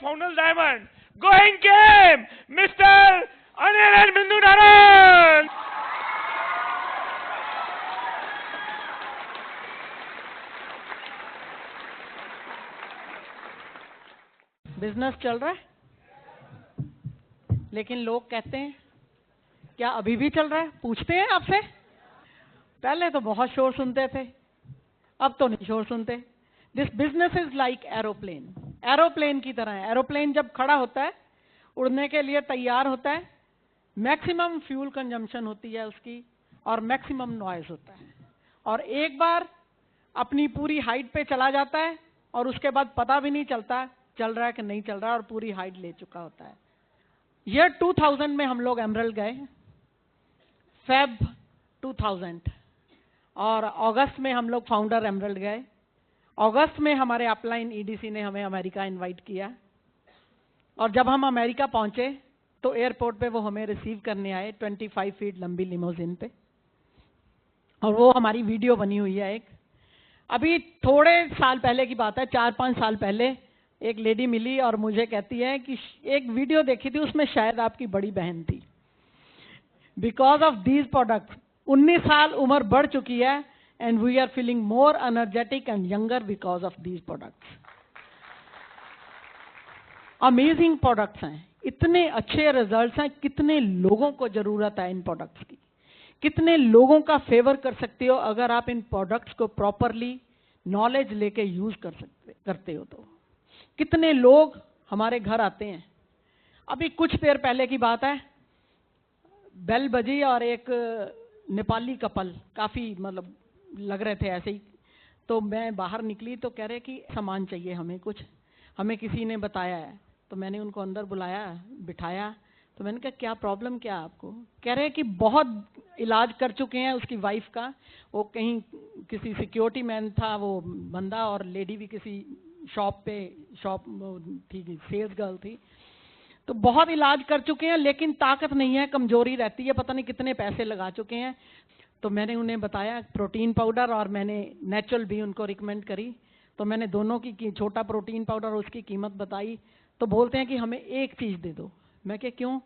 Founders Diamond. Going game, Mr. Anil and Bindu Dharan. Business चल रहा है, लेकिन लोग कहते हैं क्या अभी भी चल रहा है? पूछते हैं आपसे। पहले तो बहुत शोर सुनते थे, अब तो नहीं शोर सुनते। This business is like aeroplane, aeroplane की तरह है। एरोप्लेन जब खड़ा होता है, उड़ने के लिए तैयार होता है, मैक्सिमम फ्यूल कंजम्पशन होती है उसकी और मैक्सिमम नॉइज होता है, और एक बार अपनी पूरी हाइट पे चला जाता है और उसके बाद पता भी नहीं चलता चल रहा है कि नहीं चल रहा है, और पूरी हाइट ले चुका होता है। ईयर 2000 में हम लोग एमरल्ड गए, फेब 2000, और अगस्त में हम लोग फाउंडर एमरल्ड गए। अगस्त में हमारे अपलाइन ईडीसी ने हमें अमेरिका इनवाइट किया, और जब हम अमेरिका पहुंचे तो एयरपोर्ट पे वो हमें रिसीव करने आए 25 फीट लंबी लिमोजिन पे, और वो हमारी वीडियो बनी हुई है एक। अभी थोड़े साल पहले की बात है, 4-5 साल पहले एक लेडी मिली और मुझे कहती है कि एक वीडियो देखी थी, उसमें शायद आपकी बड़ी बहन थी। बिकॉज ऑफ दीज प्रोडक्ट्स 19 साल उम्र बढ़ चुकी है, and we are feeling more energetic and younger because of these products. Amazing products हैं, इतने अच्छे रिजल्ट्स हैं। कितने लोगों को जरूरत है इन प्रोडक्ट्स की, कितने लोगों का फेवर कर सकते हो अगर आप इन प्रोडक्ट्स को प्रॉपरली नॉलेज लेके यूज करते हो तो। कितने लोग हमारे घर आते हैं। अभी कुछ देर पहले की बात है, बेल बजी और एक नेपाली कपल, काफी मतलब लग रहे थे ऐसे ही, तो मैं बाहर निकली तो कह रहे कि सामान चाहिए हमें कुछ, हमें किसी ने बताया है। तो मैंने उनको अंदर बुलाया, बिठाया, तो मैंने कहा क्या प्रॉब्लम क्या आपको? कह रहे कि बहुत इलाज कर चुके हैं उसकी वाइफ का, वो कहीं किसी सिक्योरिटी मैन था वो बंदा, और लेडी भी किसी शॉप थी, सेल्स गर्ल थी, तो बहुत इलाज कर चुके हैं, लेकिन ताकत नहीं है, कमजोरी रहती है, पता नहीं कितने पैसे लगा चुके हैं। तो मैंने उन्हें बताया प्रोटीन पाउडर, और मैंने नेचुरल भी उनको रिकमेंड करी। तो मैंने दोनों की छोटा प्रोटीन पाउडर उसकी कीमत बताई। तो बोलते हैं कि हमें एक चीज दे दो। मैं क्या क्यों?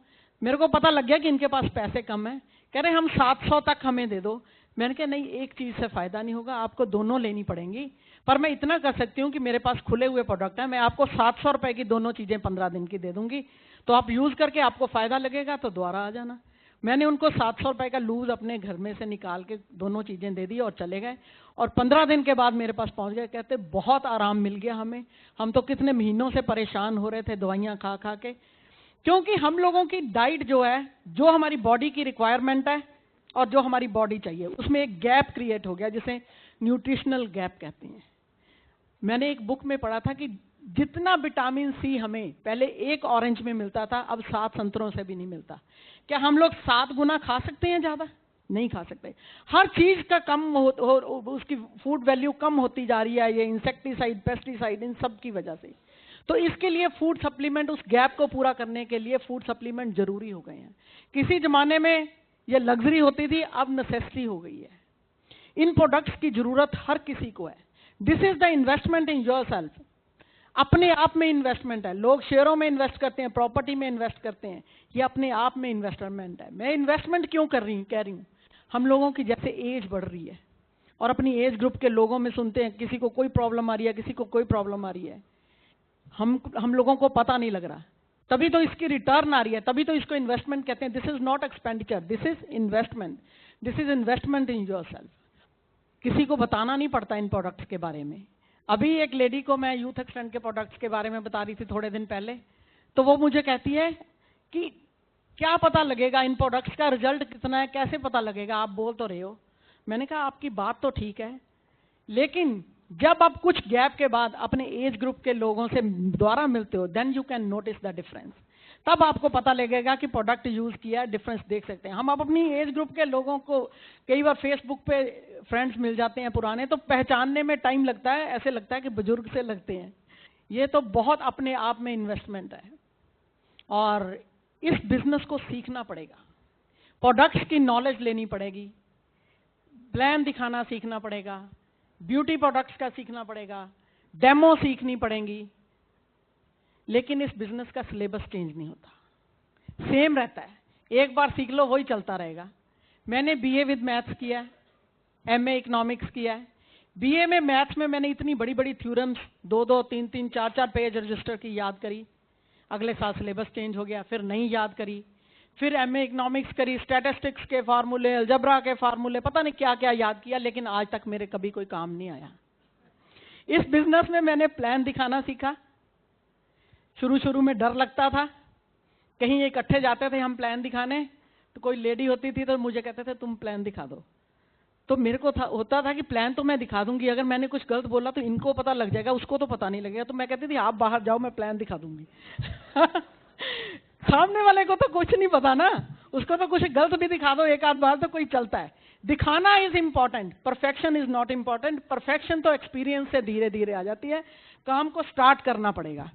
मेरे को पता लग गया कि इनके पास पैसे कम है। कह रहे हम 700 तक हमें दे दो। मैंने कहा नहीं, एक चीज से फायदा नहीं होगा, आपको दोनों लेनी पड़ेंगी, पर मैं इतना कर सकती हूँ कि मेरे पास खुले हुए प्रोडक्ट है, मैं आपको 700 रुपए की दोनों चीजें 15 दिन की दे दूंगी, तो आप यूज करके आपको फायदा लगेगा तो दोबारा आ जाना। मैंने उनको 700 रुपए का लूज अपने घर में से निकाल के दोनों चीजें दे दी और चले गए, और 15 दिन के बाद मेरे पास पहुंच गए। कहते बहुत आराम मिल गया हमें, हम तो कितने महीनों से परेशान हो रहे थे दवाइयां खा खा के। क्योंकि हम लोगों की डाइट जो है, जो हमारी बॉडी की रिक्वायरमेंट है और जो हमारी बॉडी चाहिए, उसमें एक गैप क्रिएट हो गया, जिसे न्यूट्रिशनल गैप कहते हैं। मैंने एक बुक में पढ़ा था कि जितना विटामिन सी हमें पहले एक ऑरेंज में मिलता था, अब 7 संतरों से भी नहीं मिलता। क्या हम लोग 7 गुना खा सकते हैं? ज्यादा नहीं खा सकते। हर चीज का उसकी फूड वैल्यू कम होती जा रही है, ये इंसेक्टिसाइड, पेस्टिसाइड, इन सब की वजह से। तो इसके लिए फूड सप्लीमेंट, उस गैप को पूरा करने के लिए फूड सप्लीमेंट जरूरी हो गए हैं। किसी जमाने में ये लग्जरी होती थी, अब नेसेसिटी हो गई है। इन प्रोडक्ट्स की जरूरत हर किसी को है। This is the investment in yourself. अपने आप में इन्वेस्टमेंट है। लोग शेयरों में इन्वेस्ट करते हैं, प्रॉपर्टी में इन्वेस्ट करते हैं, ये अपने आप में इन्वेस्टमेंट है। मैं इन्वेस्टमेंट क्यों कह रही हूं, हम लोगों की जैसे एज बढ़ रही है और अपनी एज ग्रुप के लोगों में सुनते हैं किसी को कोई प्रॉब्लम आ रही है, किसी को कोई प्रॉब्लम आ रही है, हम लोगों को पता नहीं लग रहा, तभी तो इसकी रिटर्न आ रही है, तभी तो इसको इन्वेस्टमेंट कहते हैं। This is not expenditure, this is investment, this is investment in yourself. किसी को बताना नहीं पड़ता इन प्रोडक्ट्स के बारे में। अभी एक लेडी को मैं यूथ एक्सटेंड के प्रोडक्ट्स के बारे में बता रही थी थोड़े दिन पहले, तो वो मुझे कहती है कि क्या पता लगेगा इन प्रोडक्ट्स का रिजल्ट कितना है, कैसे पता लगेगा, आप बोल तो रहे हो। मैंने कहा आपकी बात तो ठीक है, लेकिन जब आप कुछ गैप के बाद अपने एज ग्रुप के लोगों से दोबारा मिलते हो, then you can notice the difference. तब आपको पता लगेगा कि प्रोडक्ट यूज किया, डिफरेंस देख सकते हैं। हम अपनी एज ग्रुप के लोगों को कई बार फेसबुक पे फ्रेंड्स मिल जाते हैं पुराने, तो पहचानने में टाइम लगता है, ऐसे लगता है कि बुजुर्ग से लगते हैं। ये तो बहुत अपने आप में इन्वेस्टमेंट है, और इस बिजनेस को सीखना पड़ेगा। प्रोडक्ट्स की नॉलेज लेनी पड़ेगी, प्लान दिखाना सीखना पड़ेगा, ब्यूटी प्रोडक्ट्स का सीखना पड़ेगा, डेमो सीखनी पड़ेंगी। लेकिन इस बिजनेस का सिलेबस चेंज नहीं होता, सेम रहता है। एक बार सीख लो वही चलता रहेगा। मैंने बीए विद मैथ्स किया है, एमए इकोनॉमिक्स किया है। बीए में मैथ्स में मैंने इतनी बड़ी बड़ी थ्योरम्स 2-2, 3-3, 4-4 पेज रजिस्टर की याद करी। अगले साल सिलेबस चेंज हो गया, फिर नहीं याद करी। फिर एमए इकोनॉमिक्स करी, स्टैटिस्टिक्स के फार्मूले, अलजेब्रा के फार्मूले, पता नहीं क्या क्या याद किया, लेकिन आज तक मेरे कभी कोई काम नहीं आया। इस बिजनेस में मैंने प्लान दिखाना सीखा। शुरू शुरू में डर लगता था, कहीं इकट्ठे जाते थे हम प्लान दिखाने, तो कोई लेडी होती थी तो मुझे कहते थे तुम प्लान दिखा दो। तो मेरे को होता था कि प्लान तो मैं दिखा दूंगी, अगर मैंने कुछ गलत बोला तो इनको पता लग जाएगा, उसको तो पता नहीं लगेगा। तो मैं कहती थी आप बाहर जाओ, मैं प्लान दिखा दूंगी। सामने वाले को तो कुछ नहीं पता ना, उसको तो कुछ गलत भी दिखा दो एक आध बार तो कोई चलता है। दिखाना is important, perfection is not important. Perfection तो एक्सपीरियंस से धीरे धीरे आ जाती है, काम को स्टार्ट करना पड़ेगा।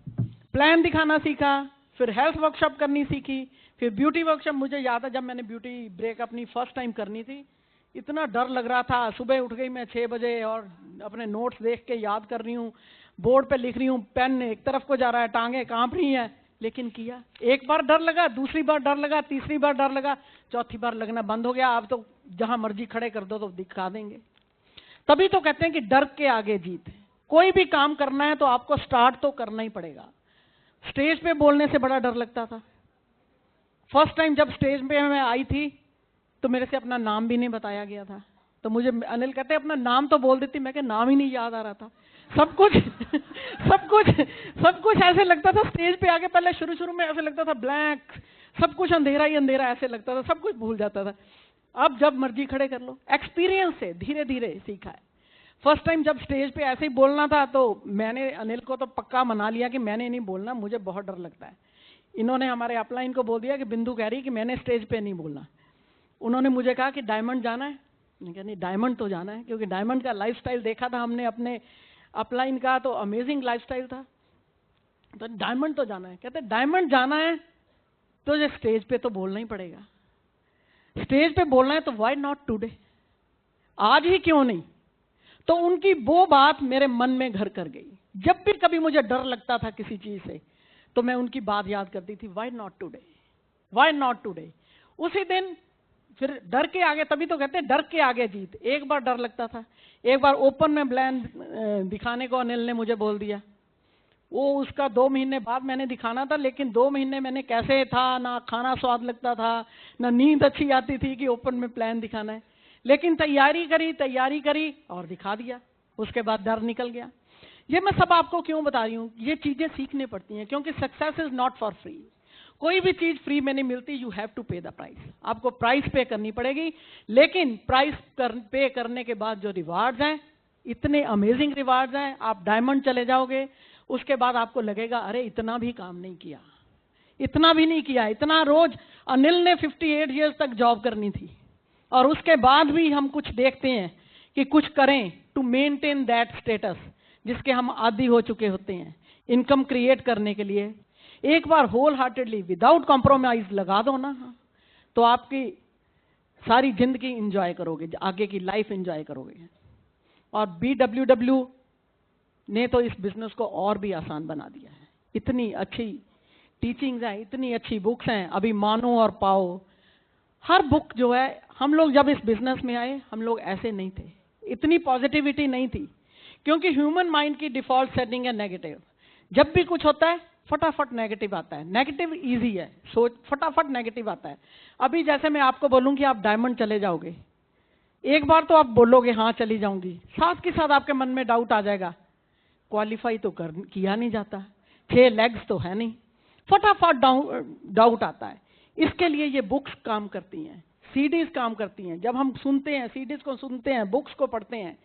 प्लान दिखाना सीखा, फिर हेल्थ वर्कशॉप करनी सीखी, फिर ब्यूटी वर्कशॉप। मुझे याद है जब मैंने ब्यूटी ब्रेक अपनी फर्स्ट टाइम करनी थी, इतना डर लग रहा था। सुबह उठ गई मैं 6 बजे और अपने नोट्स देख के याद कर रही हूँ, बोर्ड पे लिख रही हूँ, पेन एक तरफ को जा रहा है, टांगे कांप रही हैं, लेकिन किया। एक बार डर लगा, दूसरी बार डर लगा, तीसरी बार डर लगा, चौथी बार लगना बंद हो गया। अब तो जहां मर्जी खड़े कर दो तो दिखा देंगे। तभी तो कहते हैं कि डर के आगे जीत। कोई भी काम करना है तो आपको स्टार्ट तो करना ही पड़ेगा। स्टेज पे बोलने से बड़ा डर लगता था। फर्स्ट टाइम जब स्टेज पे मैं आई थी तो मेरे से अपना नाम भी नहीं बताया गया था। तो मुझे अनिल कहते अपना नाम तो बोल देती, मैं क्या नाम ही नहीं याद आ रहा था। सब कुछ ऐसे लगता था स्टेज पे आके। पहले शुरू शुरू में ऐसे लगता था ब्लैंक, सब कुछ अंधेरा ही अंधेरा ऐसे लगता था, सब कुछ भूल जाता था। अब जब मर्जी खड़े कर लो, एक्सपीरियंस से धीरे धीरे सीखा है। फर्स्ट टाइम जब स्टेज पे ऐसे ही बोलना था तो मैंने अनिल को तो पक्का मना लिया कि मैंने नहीं बोलना, मुझे बहुत डर लगता है। इन्होंने हमारे अपलाइन को बोल दिया कि बिंदु कह रही कि मैंने स्टेज पे नहीं बोलना। उन्होंने मुझे कहा कि डायमंड जाना है, मैंने कहा नहीं डायमंड तो जाना है, क्योंकि डायमंड का लाइफस्टाइल देखा था हमने अपने अपलाइन का, तो अमेजिंग लाइफस्टाइल था। तो डायमंड तो जाना है। कहते डायमंड जाना है तो ये स्टेज पे तो बोलना ही पड़ेगा। स्टेज पे बोलना है तो व्हाई नॉट टुडे, आज ही क्यों नहीं। तो उनकी वो बात मेरे मन में घर कर गई। जब भी कभी मुझे डर लगता था किसी चीज से तो मैं उनकी बात याद करती थी, why not today, why not today. उसी दिन फिर डर के आगे, तभी तो कहते हैं डर के आगे जीत। एक बार डर लगता था, एक बार ओपन में प्लान दिखाने को अनिल ने मुझे बोल दिया। वो उसका 2 महीने बाद मैंने दिखाना था, लेकिन 2 महीने मैंने कैसे था, ना खाना स्वाद लगता था, ना नींद अच्छी आती थी कि ओपन में प्लान दिखाना है। लेकिन तैयारी करी और दिखा दिया। उसके बाद डर निकल गया। ये मैं सब आपको क्यों बता रही हूँ, ये चीजें सीखनी पड़ती हैं, क्योंकि success is not for free. कोई भी चीज फ्री में नहीं मिलती, यू हैव टू पे द प्राइस। आपको प्राइस पे करनी पड़ेगी, लेकिन प्राइस पे करने के बाद जो रिवार्ड्स हैं, इतने अमेजिंग रिवार्ड्स हैं। आप डायमंड चले जाओगे, उसके बाद आपको लगेगा अरे इतना भी काम नहीं किया, इतना भी नहीं किया, इतना। रोज अनिल ने 58 ईयर्स तक जॉब करनी थी, और उसके बाद भी हम कुछ देखते हैं कि कुछ करें टू मेंटेन दैट स्टेटस जिसके हम आदी हो चुके होते हैं। इनकम क्रिएट करने के लिए एक बार होल हार्टेडली विदाउट कॉम्प्रोमाइज लगा दो ना, तो आपकी सारी जिंदगी एंजॉय करोगे, आगे की लाइफ एंजॉय करोगे। और BWW ने तो इस बिजनेस को और भी आसान बना दिया है। इतनी अच्छी टीचिंग्स हैं, इतनी अच्छी बुक्स हैं। अभी मानो और पाओ, हर बुक जो है, हम लोग जब इस बिजनेस में आए हम लोग ऐसे नहीं थे, इतनी पॉजिटिविटी नहीं थी, क्योंकि ह्यूमन माइंड की डिफॉल्ट सेटिंग है नेगेटिव। जब भी कुछ होता है फटाफट नेगेटिव आता है। नेगेटिव इजी है, सोच फटाफट नेगेटिव आता है। अभी जैसे मैं आपको बोलूं कि आप डायमंड चले जाओगे, एक बार तो आप बोलोगे हाँ चली जाऊंगी, साथ के साथ आपके मन में डाउट आ जाएगा, क्वालिफाई तो किया नहीं जाता, 6 लेग्स तो है नहीं, फटाफट डाउट आता है। इसके लिए ये बुक्स काम करती हैं, सीडीज काम करती हैं। जब हम सुनते हैं, सीडीज को सुनते हैं, बुक्स को पढ़ते हैं,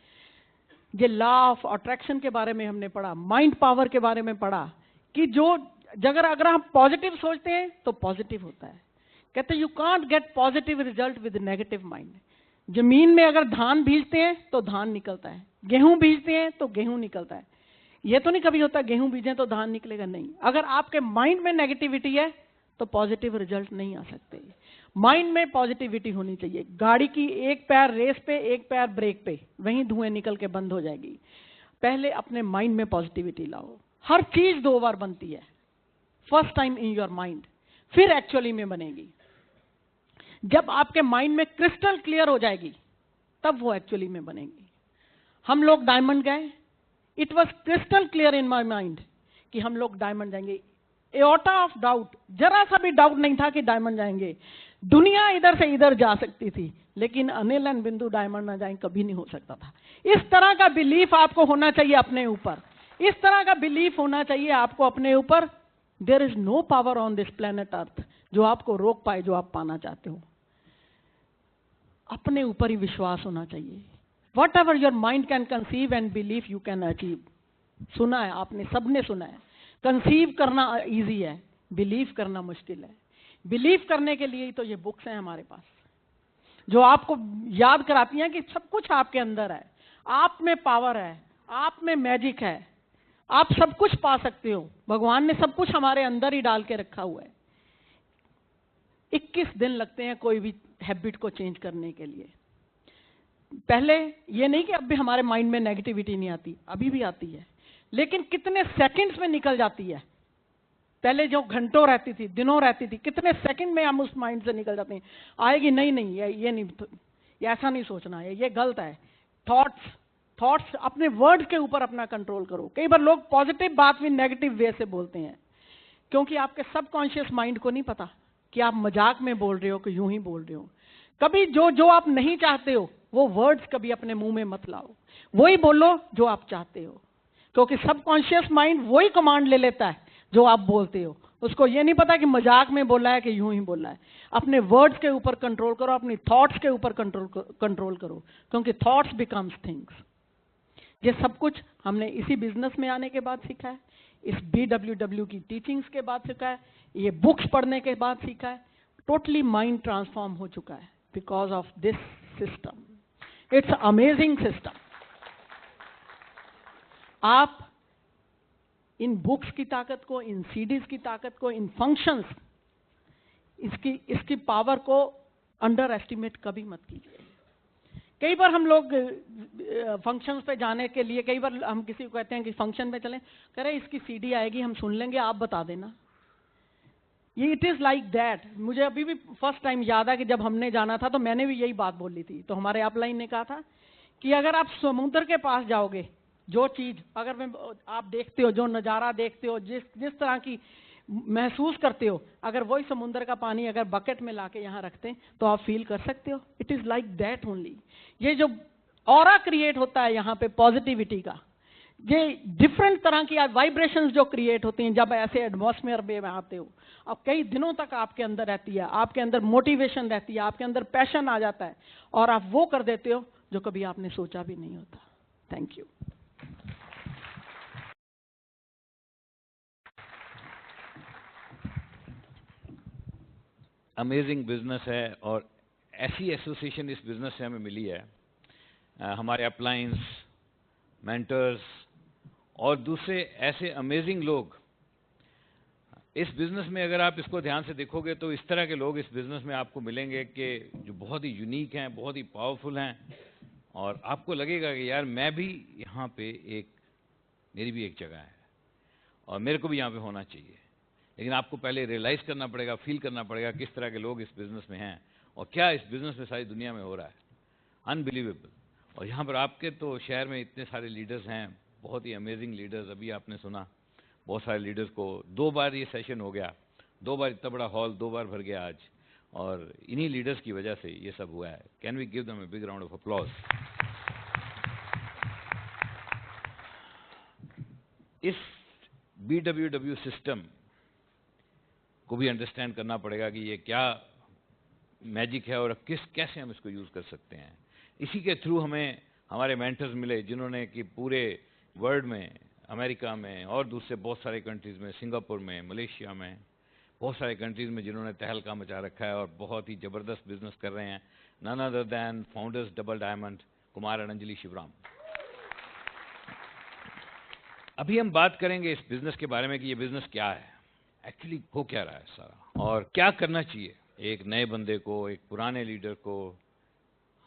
ये लॉ ऑफ अट्रैक्शन के बारे में हमने पढ़ा, माइंड पावर के बारे में पढ़ा, कि जो अगर हम पॉजिटिव सोचते हैं तो पॉजिटिव होता है। कहते हैं you can't get positive result with negative mind. जमीन में अगर धान बीजते हैं तो धान निकलता है, गेहूं बीजते हैं तो गेहूं निकलता है। ये तो नहीं कभी होता गेहूं बीजें तो धान निकलेगा, नहीं। अगर आपके माइंड में नेगेटिविटी है तो पॉजिटिव रिजल्ट नहीं आ सकते। माइंड में पॉजिटिविटी होनी चाहिए। गाड़ी की एक पैर रेस पे, एक पैर ब्रेक पे, वहीं धुएं निकल के बंद हो जाएगी। पहले अपने माइंड में पॉजिटिविटी लाओ। हर चीज 2 बार बनती है, first time in your mind, फिर एक्चुअली में बनेगी। जब आपके माइंड में क्रिस्टल क्लियर हो जाएगी तब वो एक्चुअली में बनेगी। हम लोग डायमंड गए, it was crystal clear in my mind कि हम लोग डायमंड जाएंगे। एओटा ऑफ डाउट, जरा सा भी डाउट नहीं था कि डायमंड जाएंगे। दुनिया इधर से इधर जा सकती थी, लेकिन अनिल एंड बिंदु डायमंड ना जाए कभी नहीं हो सकता था। इस तरह का बिलीफ आपको होना चाहिए अपने ऊपर, इस तरह का बिलीफ होना चाहिए आपको अपने ऊपर। There is no power on this planet Earth जो आपको रोक पाए जो आप पाना चाहते हो। अपने ऊपर ही विश्वास होना चाहिए। What ever your mind can conceive and believe you can achieve. सुना है आपने, सबने सुना है, कंसीव करना इजी है, बिलीव करना मुश्किल है। बिलीव करने के लिए ही तो ये बुक्स हैं हमारे पास, जो आपको याद कराती हैं कि सब कुछ आपके अंदर है, आप में पावर है, आप में मैजिक है, आप सब कुछ पा सकते हो। भगवान ने सब कुछ हमारे अंदर ही डाल के रखा हुआ है। 21 दिन लगते हैं कोई भी हैबिट को चेंज करने के लिए। पहले ये नहीं कि अब भी हमारे माइंड में नेगेटिविटी नहीं आती, अभी भी आती है, लेकिन कितने सेकंड्स में निकल जाती है। पहले जो घंटों रहती थी, दिनों रहती थी, कितने सेकंड में हम उस माइंड से निकल जाते हैं। आएगी नहीं, ये नहीं, ये ऐसा नहीं सोचना है, ये गलत है। थॉट्स अपने वर्ड के ऊपर अपना कंट्रोल करो। कई बार लोग पॉजिटिव बात भी नेगेटिव वे से बोलते हैं, क्योंकि आपके सबकॉन्शियस माइंड को नहीं पता कि आप मजाक में बोल रहे हो कि यूं ही बोल रहे हो। कभी जो आप नहीं चाहते हो वो वर्ड्स कभी अपने मुंह में मत लाओ, वही बोलो जो आप चाहते हो, क्योंकि सबकॉन्शियस माइंड वही कमांड ले लेता है जो आप बोलते हो। उसको ये नहीं पता कि मजाक में बोला है कि यूं ही बोला है। अपने वर्ड्स के ऊपर कंट्रोल करो, अपनी थॉट्स के ऊपर कंट्रोल करो, क्योंकि थॉट्स बिकम्स थिंग्स। ये सब कुछ हमने इसी बिजनेस में आने के बाद सीखा है, इस BWW की टीचिंग्स के बाद सीखा है, ये बुक्स पढ़ने के बाद सीखा है। टोटली माइंड ट्रांसफॉर्म हो चुका है because of this system. It's amazing system. आप इन बुक्स की ताकत को, इन सीडीज की ताकत को, इन फंक्शंस, इसकी पावर को अंडर एस्टिमेट कभी मत कीजिए। कई बार हम लोग फंक्शंस पे जाने के लिए, कई बार हम किसी को कहते हैं कि फंक्शन पे चलें, कह रहे इसकी सीडी आएगी, हम सुन लेंगे, आप बता देना। ये इट इज लाइक दैट। मुझे अभी भी फर्स्ट टाइम याद है कि जब हमने जाना था तो मैंने भी यही बात बोली थी। तो हमारे अपलाइन ने कहा था कि अगर आप समुद्र के पास जाओगे, जो चीज अगर आप देखते हो, जो नज़ारा देखते हो, जिस तरह की महसूस करते हो, अगर वही समुद्र का पानी अगर बकेट में लाके यहाँ रखते हैं तो आप फील कर सकते हो। It is like that only. ये जो ऑरा क्रिएट होता है यहाँ पे पॉजिटिविटी का, ये डिफरेंट तरह की वाइब्रेशंस जो क्रिएट होती हैं जब ऐसे एटमॉस्फेयर में आते हो, अब कई दिनों तक आपके अंदर रहती है, आपके अंदर मोटिवेशन रहती है, आपके अंदर पैशन आ जाता है और आप वो कर देते हो जो कभी आपने सोचा भी नहीं होता। Thank you. अमेजिंग बिजनेस है और ऐसी एसोसिएशन इस बिजनेस से हमें मिली है। हमारे अपलाइंस, मेंटर्स और दूसरे ऐसे अमेजिंग लोग इस बिजनेस में, अगर आप इसको ध्यान से देखोगे तो इस तरह के लोग इस बिजनेस में आपको मिलेंगे कि जो बहुत ही यूनिक हैं, बहुत ही पावरफुल हैं, और आपको लगेगा कि यार मैं भी यहाँ पे मेरी भी एक जगह है और मेरे को भी यहाँ पे होना चाहिए। लेकिन आपको पहले रियलाइज करना पड़ेगा, फील करना पड़ेगा किस तरह के लोग इस बिजनेस में हैं और क्या इस बिजनेस में सारी दुनिया में हो रहा है। अनबिलीवेबल। और यहाँ पर आपके तो शहर में इतने सारे लीडर्स हैं, बहुत ही अमेजिंग लीडर्स। अभी आपने सुना बहुत सारे लीडर्स को, 2 बार ये सेशन हो गया, 2 बार इतना बड़ा हॉल 2 बार भर गया आज, और इन्हीं लीडर्स की वजह से ये सब हुआ है। Can we give them a big round of applause. इस BWW सिस्टम को भी अंडरस्टैंड करना पड़ेगा कि ये क्या मैजिक है और कैसे हम इसको यूज कर सकते हैं। इसी के थ्रू हमें हमारे मेंटर्स मिले जिन्होंने कि पूरे वर्ल्ड में, अमेरिका में और दूसरे बहुत सारे कंट्रीज में, सिंगापुर में, मलेशिया में, बहुत सारे कंट्रीज में जिन्होंने तहलका मचा रखा है और बहुत ही जबरदस्त बिजनेस कर रहे हैं। None other than founders double diamond, Kumar और अंजलि शिवराम। अभी हम बात करेंगे इस बिजनेस के बारे में कि ये बिजनेस क्या है, एक्चुअली हो क्या रहा है सारा, और क्या करना चाहिए एक नए बंदे को, एक पुराने लीडर को।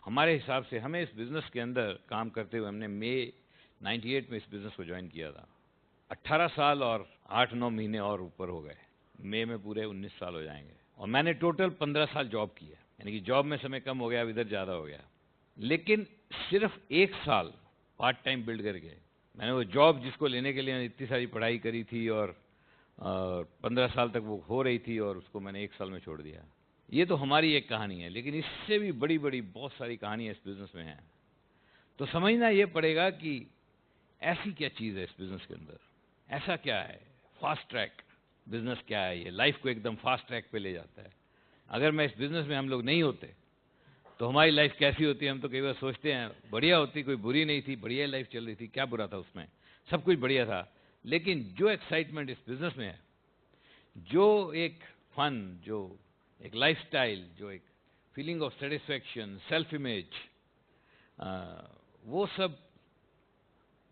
हमारे हिसाब से हमें इस बिजनेस के अंदर काम करते हुए, हमने मई 98 में इस बिजनेस को ज्वाइन किया था। 18 साल और 8-9 महीने और ऊपर हो गए। मई में पूरे 19 साल हो जाएंगे। और मैंने टोटल 15 साल जॉब की है, यानी कि जॉब में समय कम हो गया, अब इधर ज़्यादा हो गया। लेकिन सिर्फ 1 साल पार्ट टाइम बिल्ड करके मैंने वो जॉब जिसको लेने के लिए इतनी सारी पढ़ाई करी थी और 15 साल तक वो हो रही थी, और उसको मैंने 1 साल में छोड़ दिया। ये तो हमारी एक कहानी है, लेकिन इससे भी बड़ी बड़ी बहुत सारी कहानियाँ इस बिज़नेस में हैं। तो समझना ये पड़ेगा कि ऐसी क्या चीज़ है इस बिज़नेस के अंदर, ऐसा क्या है, फास्ट ट्रैक बिज़नेस क्या है, ये लाइफ को एकदम फास्ट ट्रैक पे ले जाता है। अगर मैं इस बिज़नेस में हम लोग नहीं होते तो हमारी लाइफ कैसी होती है? हम तो कई बार सोचते हैं बढ़िया होती, कोई बुरी नहीं थी, बढ़िया लाइफ चल रही थी, क्या बुरा था उसमें, सब कुछ बढ़िया था। लेकिन जो एक्साइटमेंट इस बिज़नेस में है, जो एक फन, जो एक लाइफस्टाइल, जो एक feeling of satisfaction, self image, वो सब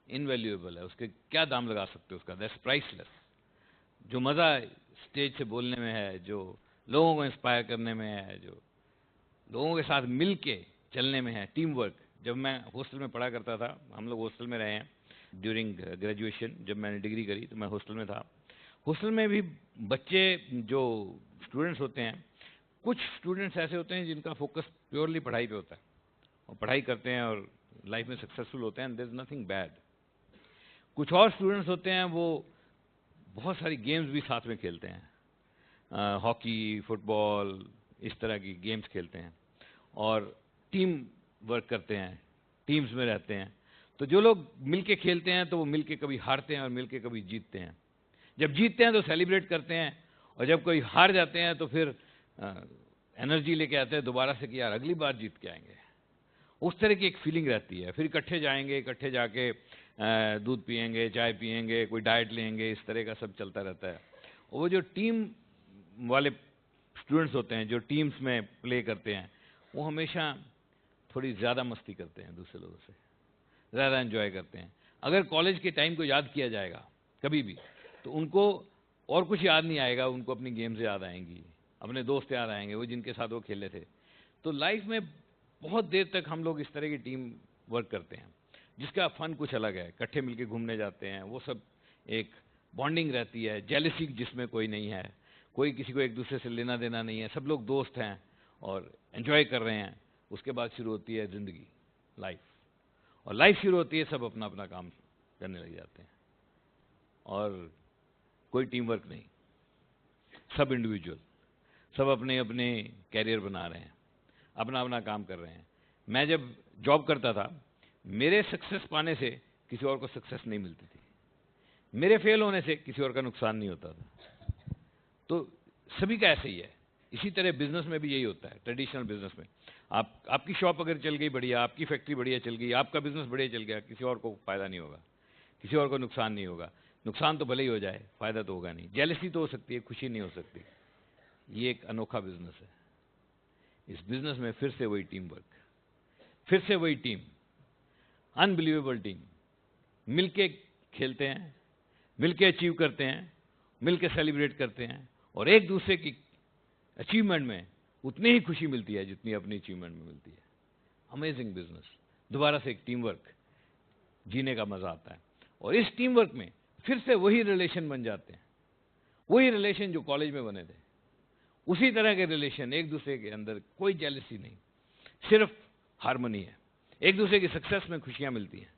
इनवैल्यूएबल है। उसके क्या दाम लगा सकते हो उसका, दैट्स प्राइसलेस। जो मज़ा स्टेज से बोलने में है, जो लोगों को इंस्पायर करने में है, जो लोगों के साथ मिल के चलने में है, टीम वर्क। जब मैं हॉस्टल में पढ़ा करता था, हम लोग हॉस्टल में रहे हैं ड्यूरिंग ग्रेजुएशन, जब मैंने डिग्री करी तो मैं हॉस्टल में था। हॉस्टल में भी बच्चे जो स्टूडेंट्स होते हैं, कुछ स्टूडेंट्स ऐसे होते हैं जिनका फोकस प्योरली पढ़ाई पे होता है और पढ़ाई करते हैं और लाइफ में सक्सेसफुल होते हैं, देयर इज नथिंग बैड। कुछ और स्टूडेंट्स होते हैं वो बहुत सारी गेम्स भी साथ में खेलते हैं, हॉकी, फुटबॉल, इस तरह की गेम्स खेलते हैं और टीम वर्क करते हैं, टीम्स में रहते हैं। तो जो लोग मिलके खेलते हैं तो वो मिलके कभी हारते हैं और मिलके कभी जीतते हैं। जब जीतते हैं तो सेलिब्रेट करते हैं, और जब कोई हार जाते हैं तो फिर एनर्जी लेके आते हैं दोबारा से कि यार अगली बार जीत के आएंगे। उस तरह की एक फीलिंग रहती है। फिर इकट्ठे जाएंगे, इकट्ठे जाके दूध पिएंगे, चाय पिएंगे, कोई डाइट लेंगे, इस तरह का सब चलता रहता है। और वो जो टीम वाले स्टूडेंट्स होते हैं, जो टीम्स में प्ले करते हैं, वो हमेशा थोड़ी ज़्यादा मस्ती करते हैं, दूसरे लोगों से ज़्यादा एंजॉय करते हैं। अगर कॉलेज के टाइम को याद किया जाएगा कभी भी, तो उनको और कुछ याद नहीं आएगा, उनको अपनी गेम्स याद आएंगी, अपने दोस्त याद आएंगे, वो जिनके साथ वो खेले थे। तो लाइफ में बहुत देर तक हम लोग इस तरह की टीम वर्क करते हैं, जिसका फन कुछ अलग है। इकट्ठे मिलके घूमने जाते हैं, वो सब एक बॉन्डिंग रहती है, जेलसी जिसमें कोई नहीं है, कोई किसी को एक दूसरे से लेना देना नहीं है, सब लोग दोस्त हैं और एंजॉय कर रहे हैं। उसके बाद शुरू होती है ज़िंदगी, लाइफ, और लाइफ शुरू होती है, सब अपना अपना काम करने लग जाते हैं और कोई टीम वर्क नहीं, सब इंडिविजुअल, सब अपने अपने कैरियर बना रहे हैं, अपना अपना काम कर रहे हैं। मैं जब जॉब करता था, मेरे सक्सेस पाने से किसी और को सक्सेस नहीं मिलती थी, मेरे फेल होने से किसी और का नुकसान नहीं होता था। तो सभी का ऐसे ही है। इसी तरह बिजनेस में भी यही होता है। ट्रेडिशनल बिजनेस में आपकी शॉप अगर चल गई बढ़िया, आपकी फैक्ट्री बढ़िया चल गई, आपका बिजनेस बढ़िया चल गया, किसी और को फायदा नहीं होगा, किसी और को नुकसान नहीं होगा। नुकसान तो भले ही हो जाए, फायदा तो होगा नहीं। जेलसी तो हो सकती है, खुशी नहीं हो सकती। ये एक अनोखा बिजनेस है। इस बिजनेस में फिर से वही टीम वर्क, फिर से वही टीम, अनबिलीवेबल टीम, मिलके खेलते हैं, मिलके अचीव करते हैं, मिलके सेलिब्रेट करते हैं, और एक दूसरे की अचीवमेंट में उतनी ही खुशी मिलती है जितनी अपनी अचीवमेंट में मिलती है। Amazing business. दोबारा से एक टीम वर्क जीने का मजा आता है, और इस टीम वर्क में फिर से वही रिलेशन बन जाते हैं, वही रिलेशन जो कॉलेज में बने थे, उसी तरह के रिलेशन। एक दूसरे के अंदर कोई जेलसी नहीं, सिर्फ हार्मनी है। एक दूसरे की सक्सेस में खुशियां मिलती हैं,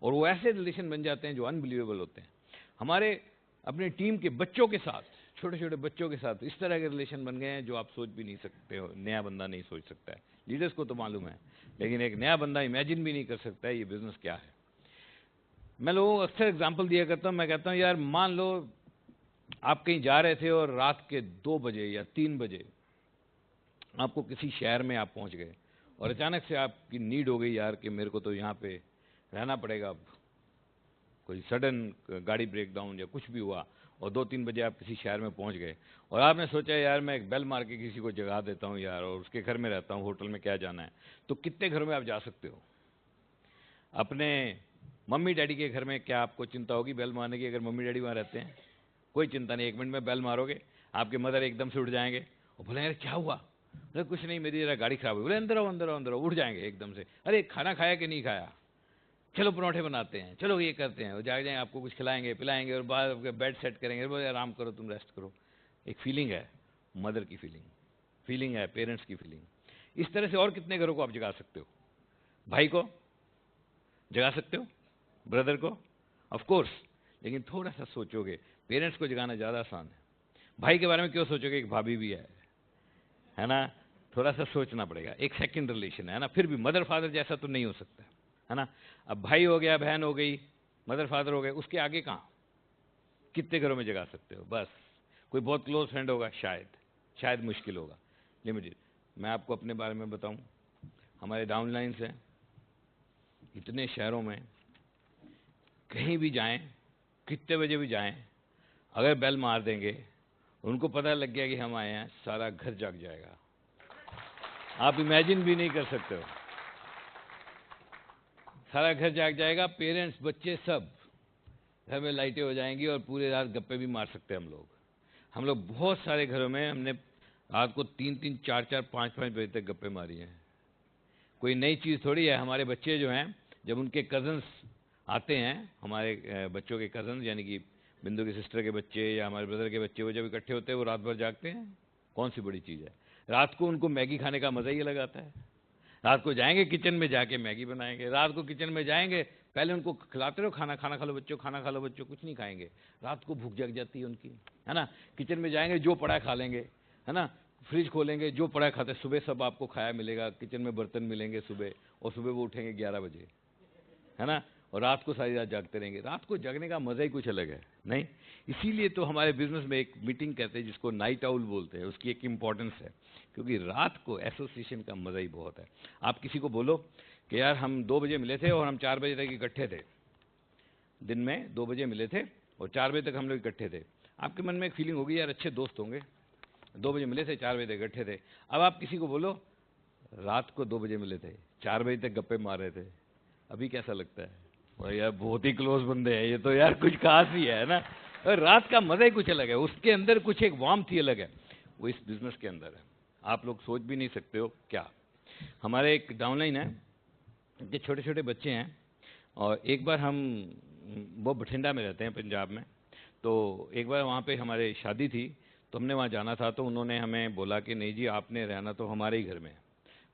और वो ऐसे रिलेशन बन जाते हैं जो अनबिलीवेबल होते हैं। हमारे अपने टीम के बच्चों के साथ, छोटे छोटे बच्चों के साथ इस तरह के रिलेशन बन गए हैं जो आप सोच भी नहीं सकते हो, नया बंदा नहीं सोच सकता है। लीडर्स को तो मालूम है, लेकिन एक नया बंदा इमेजिन भी नहीं कर सकता है ये बिजनेस क्या है। मैं लोगों को अक्सर एग्जाम्पल दिया करता हूँ। मैं कहता हूँ यार, मान लो आप कहीं जा रहे थे और रात के 2 बजे या 3 बजे आपको किसी शहर में आप पहुंच गए, और अचानक से आपकी नीड हो गई यार कि मेरे को तो यहाँ पे रहना पड़ेगा। अब कोई सडन गाड़ी ब्रेक डाउन या कुछ भी हुआ, और 2-3 बजे आप किसी शहर में पहुंच गए, और आपने सोचा यार मैं एक बेल मार के किसी को जगा देता हूँ यार, और उसके घर में रहता हूँ, होटल में क्या जाना है। तो कितने घरों में आप जा सकते हो? अपने मम्मी डैडी के घर में क्या आपको चिंता होगी बेल मारने की? अगर मम्मी डैडी वहाँ रहते हैं, कोई चिंता नहीं। 1 मिनट में बेल मारोगे, आपके मदर एकदम से उठ जाएंगे और बोले यार क्या हुआ? अरे कुछ नहीं, मेरी जरा गाड़ी खराब हुई। बोले अंदर आओ, अंदर आओ, अंदर आओ। उठ जाएंगे एकदम से, अरे खाना खाया कि नहीं खाया, चलो पराठे बनाते हैं, चलो ये करते हैं। वो जाएंगे, आपको कुछ खिलाएंगे पिलाएंगे, और बाद बेड सेट करेंगे, बोले आराम करो, तुम रेस्ट करो। एक फीलिंग है मदर की फीलिंग है पेरेंट्स की फीलिंग। इस तरह से और कितने घरों को आप जगा सकते हो? भाई को जगा सकते हो, ब्रदर को, ऑफ कोर्स, लेकिन थोड़ा सा सोचोगे, पेरेंट्स को जगाना ज़्यादा आसान है। भाई के बारे में क्यों सोचोगे, एक भाभी भी है ना, थोड़ा सा सोचना पड़ेगा, एक सेकंड रिलेशन है ना, फिर भी मदर फादर जैसा तो नहीं हो सकता है ना। अब भाई हो गया, बहन हो गई, मदर फादर हो गए, उसके आगे कहाँ, कितने घरों में जगा सकते हो? बस कोई बहुत क्लोज फ्रेंड होगा, शायद मुश्किल होगा, लिमिटेड। मैं आपको अपने बारे में बताऊं, हमारे डाउनलाइंस हैं इतने शहरों में, कहीं भी जाएं, कितने बजे भी जाएं, अगर बेल मार देंगे, उनको पता लग गया कि हम आए हैं, सारा घर जाग जाएगा। आप इमेजिन भी नहीं कर सकते हो, सारा घर जाग जाएगा, पेरेंट्स, बच्चे, सब घर में लाइटें हो जाएंगी और पूरे रात गप्पे भी मार सकते हैं हम लोग बहुत सारे घरों में हमने रात को 3-3, 4-4, 5-5 बजे तक गप्पे मारी हैं। कोई नई चीज़ थोड़ी है। हमारे बच्चे जो हैं, जब उनके कज़न्स आते हैं, हमारे बच्चों के कज़न्स यानी कि बिंदु की सिस्टर के बच्चे या हमारे ब्रदर के बच्चे, वो जब इकट्ठे होते हैं वो रात भर जागते हैं। कौन सी बड़ी चीज़ है? रात को उनको मैगी खाने का मज़ा ही अलग आता है। रात को जाएंगे किचन में, जाके मैगी बनाएंगे, रात को किचन में जाएंगे, पहले उनको खिलाते रहो खाना खा लो बच्चों, खाना खा लो बच्चों, कुछ नहीं खाएंगे, रात को भूख जग जाती है उनकी, है ना। किचन में जाएंगे, जो पड़ा है खा लेंगे, है ना, फ्रिज खोलेंगे, जो पड़ा है खाते, सुबह सब आपको खाया मिलेगा, किचन में बर्तन मिलेंगे सुबह, और सुबह वो उठेंगे 11 बजे, है ना, और रात को सारी रात जागते रहेंगे। रात को जगने का मज़ा ही कुछ अलग है, नहीं? इसीलिए तो हमारे बिजनेस में एक मीटिंग कहते हैं जिसको नाइट आउल बोलते हैं, उसकी एक इम्पॉर्टेंस है, क्योंकि रात को एसोसिएशन का मज़ा ही बहुत है। आप किसी को बोलो कि यार हम 2 बजे मिले थे और हम 4 बजे तक इकट्ठे थे, दिन में 2 बजे मिले थे और 4 बजे तक हम लोग इकट्ठे थे, आपके मन में एक फीलिंग होगी यार अच्छे दोस्त होंगे, 2 बजे मिले थे, 4 बजे तक इकट्ठे थे। अब आप किसी को बोलो रात को 2 बजे मिले थे, 4 बजे तक गप्पे मार रहे थे, अभी कैसा लगता है? और यार बहुत ही क्लोज बंदे हैं ये तो, यार कुछ खास ही है ना। और रात का मज़ा ही कुछ अलग है, उसके अंदर कुछ एक वार्मथ ही अलग है, वो इस बिजनेस के अंदर है, आप लोग सोच भी नहीं सकते हो क्या। हमारे एक डाउनलाइन है, इनके छोटे छोटे बच्चे हैं, और एक बार हम, वो बठिंडा में रहते हैं पंजाब में, तो एक बार वहाँ पे हमारे शादी थी, तो हमने वहाँ जाना था, तो उन्होंने हमें बोला कि नहीं जी आपने रहना तो हमारे ही घर में।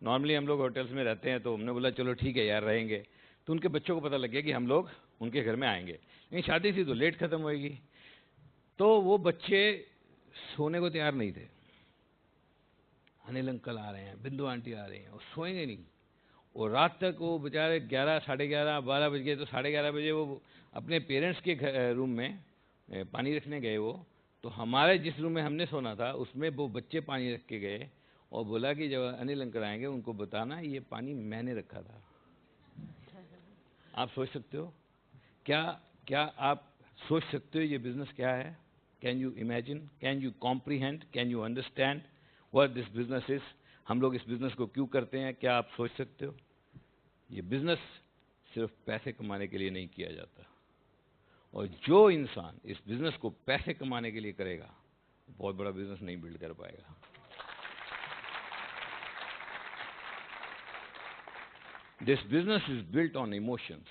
नॉर्मली हम लोग होटल्स में रहते हैं, तो हमने बोला चलो ठीक है यार रहेंगे। तो उनके बच्चों को पता लग गया कि हम लोग उनके घर में आएंगे, लेकिन शादी थी तो लेट ख़त्म होएगी, तो वो बच्चे सोने को तैयार नहीं थे। अनिल अंकल आ रहे हैं, बिंदु आंटी आ रही हैं, और सोएंगे नहीं, और रात तक वो बेचारे 11, साढ़े 11, 12 बज गए, तो 11:30 बजे वो अपने पेरेंट्स के रूम में पानी रखने गए वो, तो हमारे जिस रूम में हमने सोना था उसमें वो बच्चे पानी रख के गए, और बोला कि जब अनिल अंकल आएंगे उनको बताना ये पानी मैंने रखा था। आप सोच सकते हो क्या आप सोच सकते हो ये बिजनेस क्या है? Can you imagine, can you comprehend, can you understand what this business is? हम लोग इस बिजनेस को क्यों करते हैं, क्या आप सोच सकते हो? ये बिजनेस सिर्फ पैसे कमाने के लिए नहीं किया जाता, और जो इंसान इस बिजनेस को पैसे कमाने के लिए करेगा, बहुत बड़ा बिजनेस नहीं बिल्ड कर पाएगा। This business is built on emotions.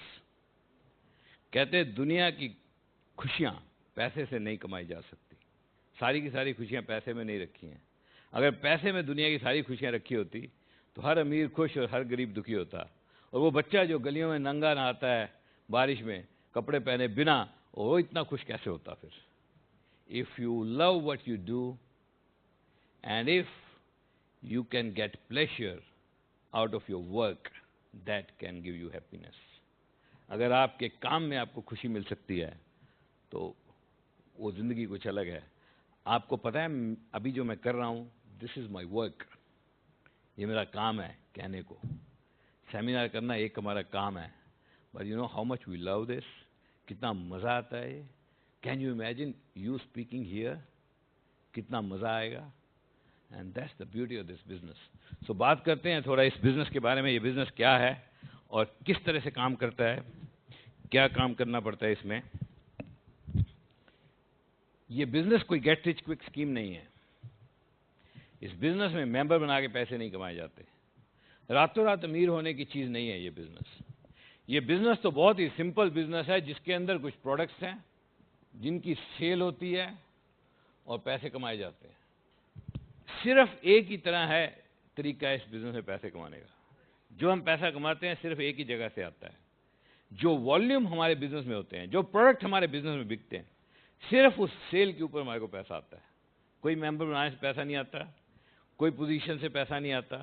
कहते हैं दुनिया की खुशियां पैसे से नहीं कमाई जा सकती, सारी की सारी खुशियां पैसे में नहीं रखी हैं। अगर पैसे में दुनिया की सारी खुशियां रखी होती तो हर अमीर खुश और हर गरीब दुखी होता, और वो बच्चा जो गलियों में नंगा नहाता है बारिश में कपड़े पहने बिना, वो इतना खुश कैसे होता फिर? If you love what you do and if you can get pleasure out of your work, that can give you happiness. अगर आपके काम में आपको खुशी मिल सकती है तो वो जिंदगी कुछ अलग है। आपको पता है अभी जो मैं कर रहा हूं, दिस इज माई वर्क, ये मेरा काम है कहने को। सेमिनार करना एक हमारा काम है, but you know how much we love this, कितना मज़ा आता है ये। Can you imagine you speaking here, कितना मज़ा आएगा। And that's the beauty of this business. So बात करते हैं थोड़ा इस बिजनेस के बारे में, ये बिजनेस क्या है और किस तरह से काम करता है, क्या काम करना पड़ता है इसमें। ये बिजनेस कोई गेट रिच क्विक स्कीम नहीं है। इस बिजनेस में मेंबर बना के पैसे नहीं कमाए जाते, रातों रात अमीर होने की चीज़ नहीं है ये बिजनेस। ये बिजनेस तो बहुत ही सिंपल बिजनेस है, जिसके अंदर कुछ प्रोडक्ट्स हैं जिनकी सेल होती है, और पैसे कमाए जाते हैं। सिर्फ एक ही तरह है तरीका है इस बिजनेस में पैसे कमाने का। जो हम पैसा कमाते हैं सिर्फ एक ही जगह से आता है। जो वॉल्यूम हमारे बिजनेस में होते हैं, जो प्रोडक्ट हमारे बिजनेस में बिकते हैं, सिर्फ उस सेल के ऊपर हमारे को पैसा आता है। कोई मेंबर बनाने से पैसा नहीं आता, कोई पोजीशन से पैसा नहीं आता,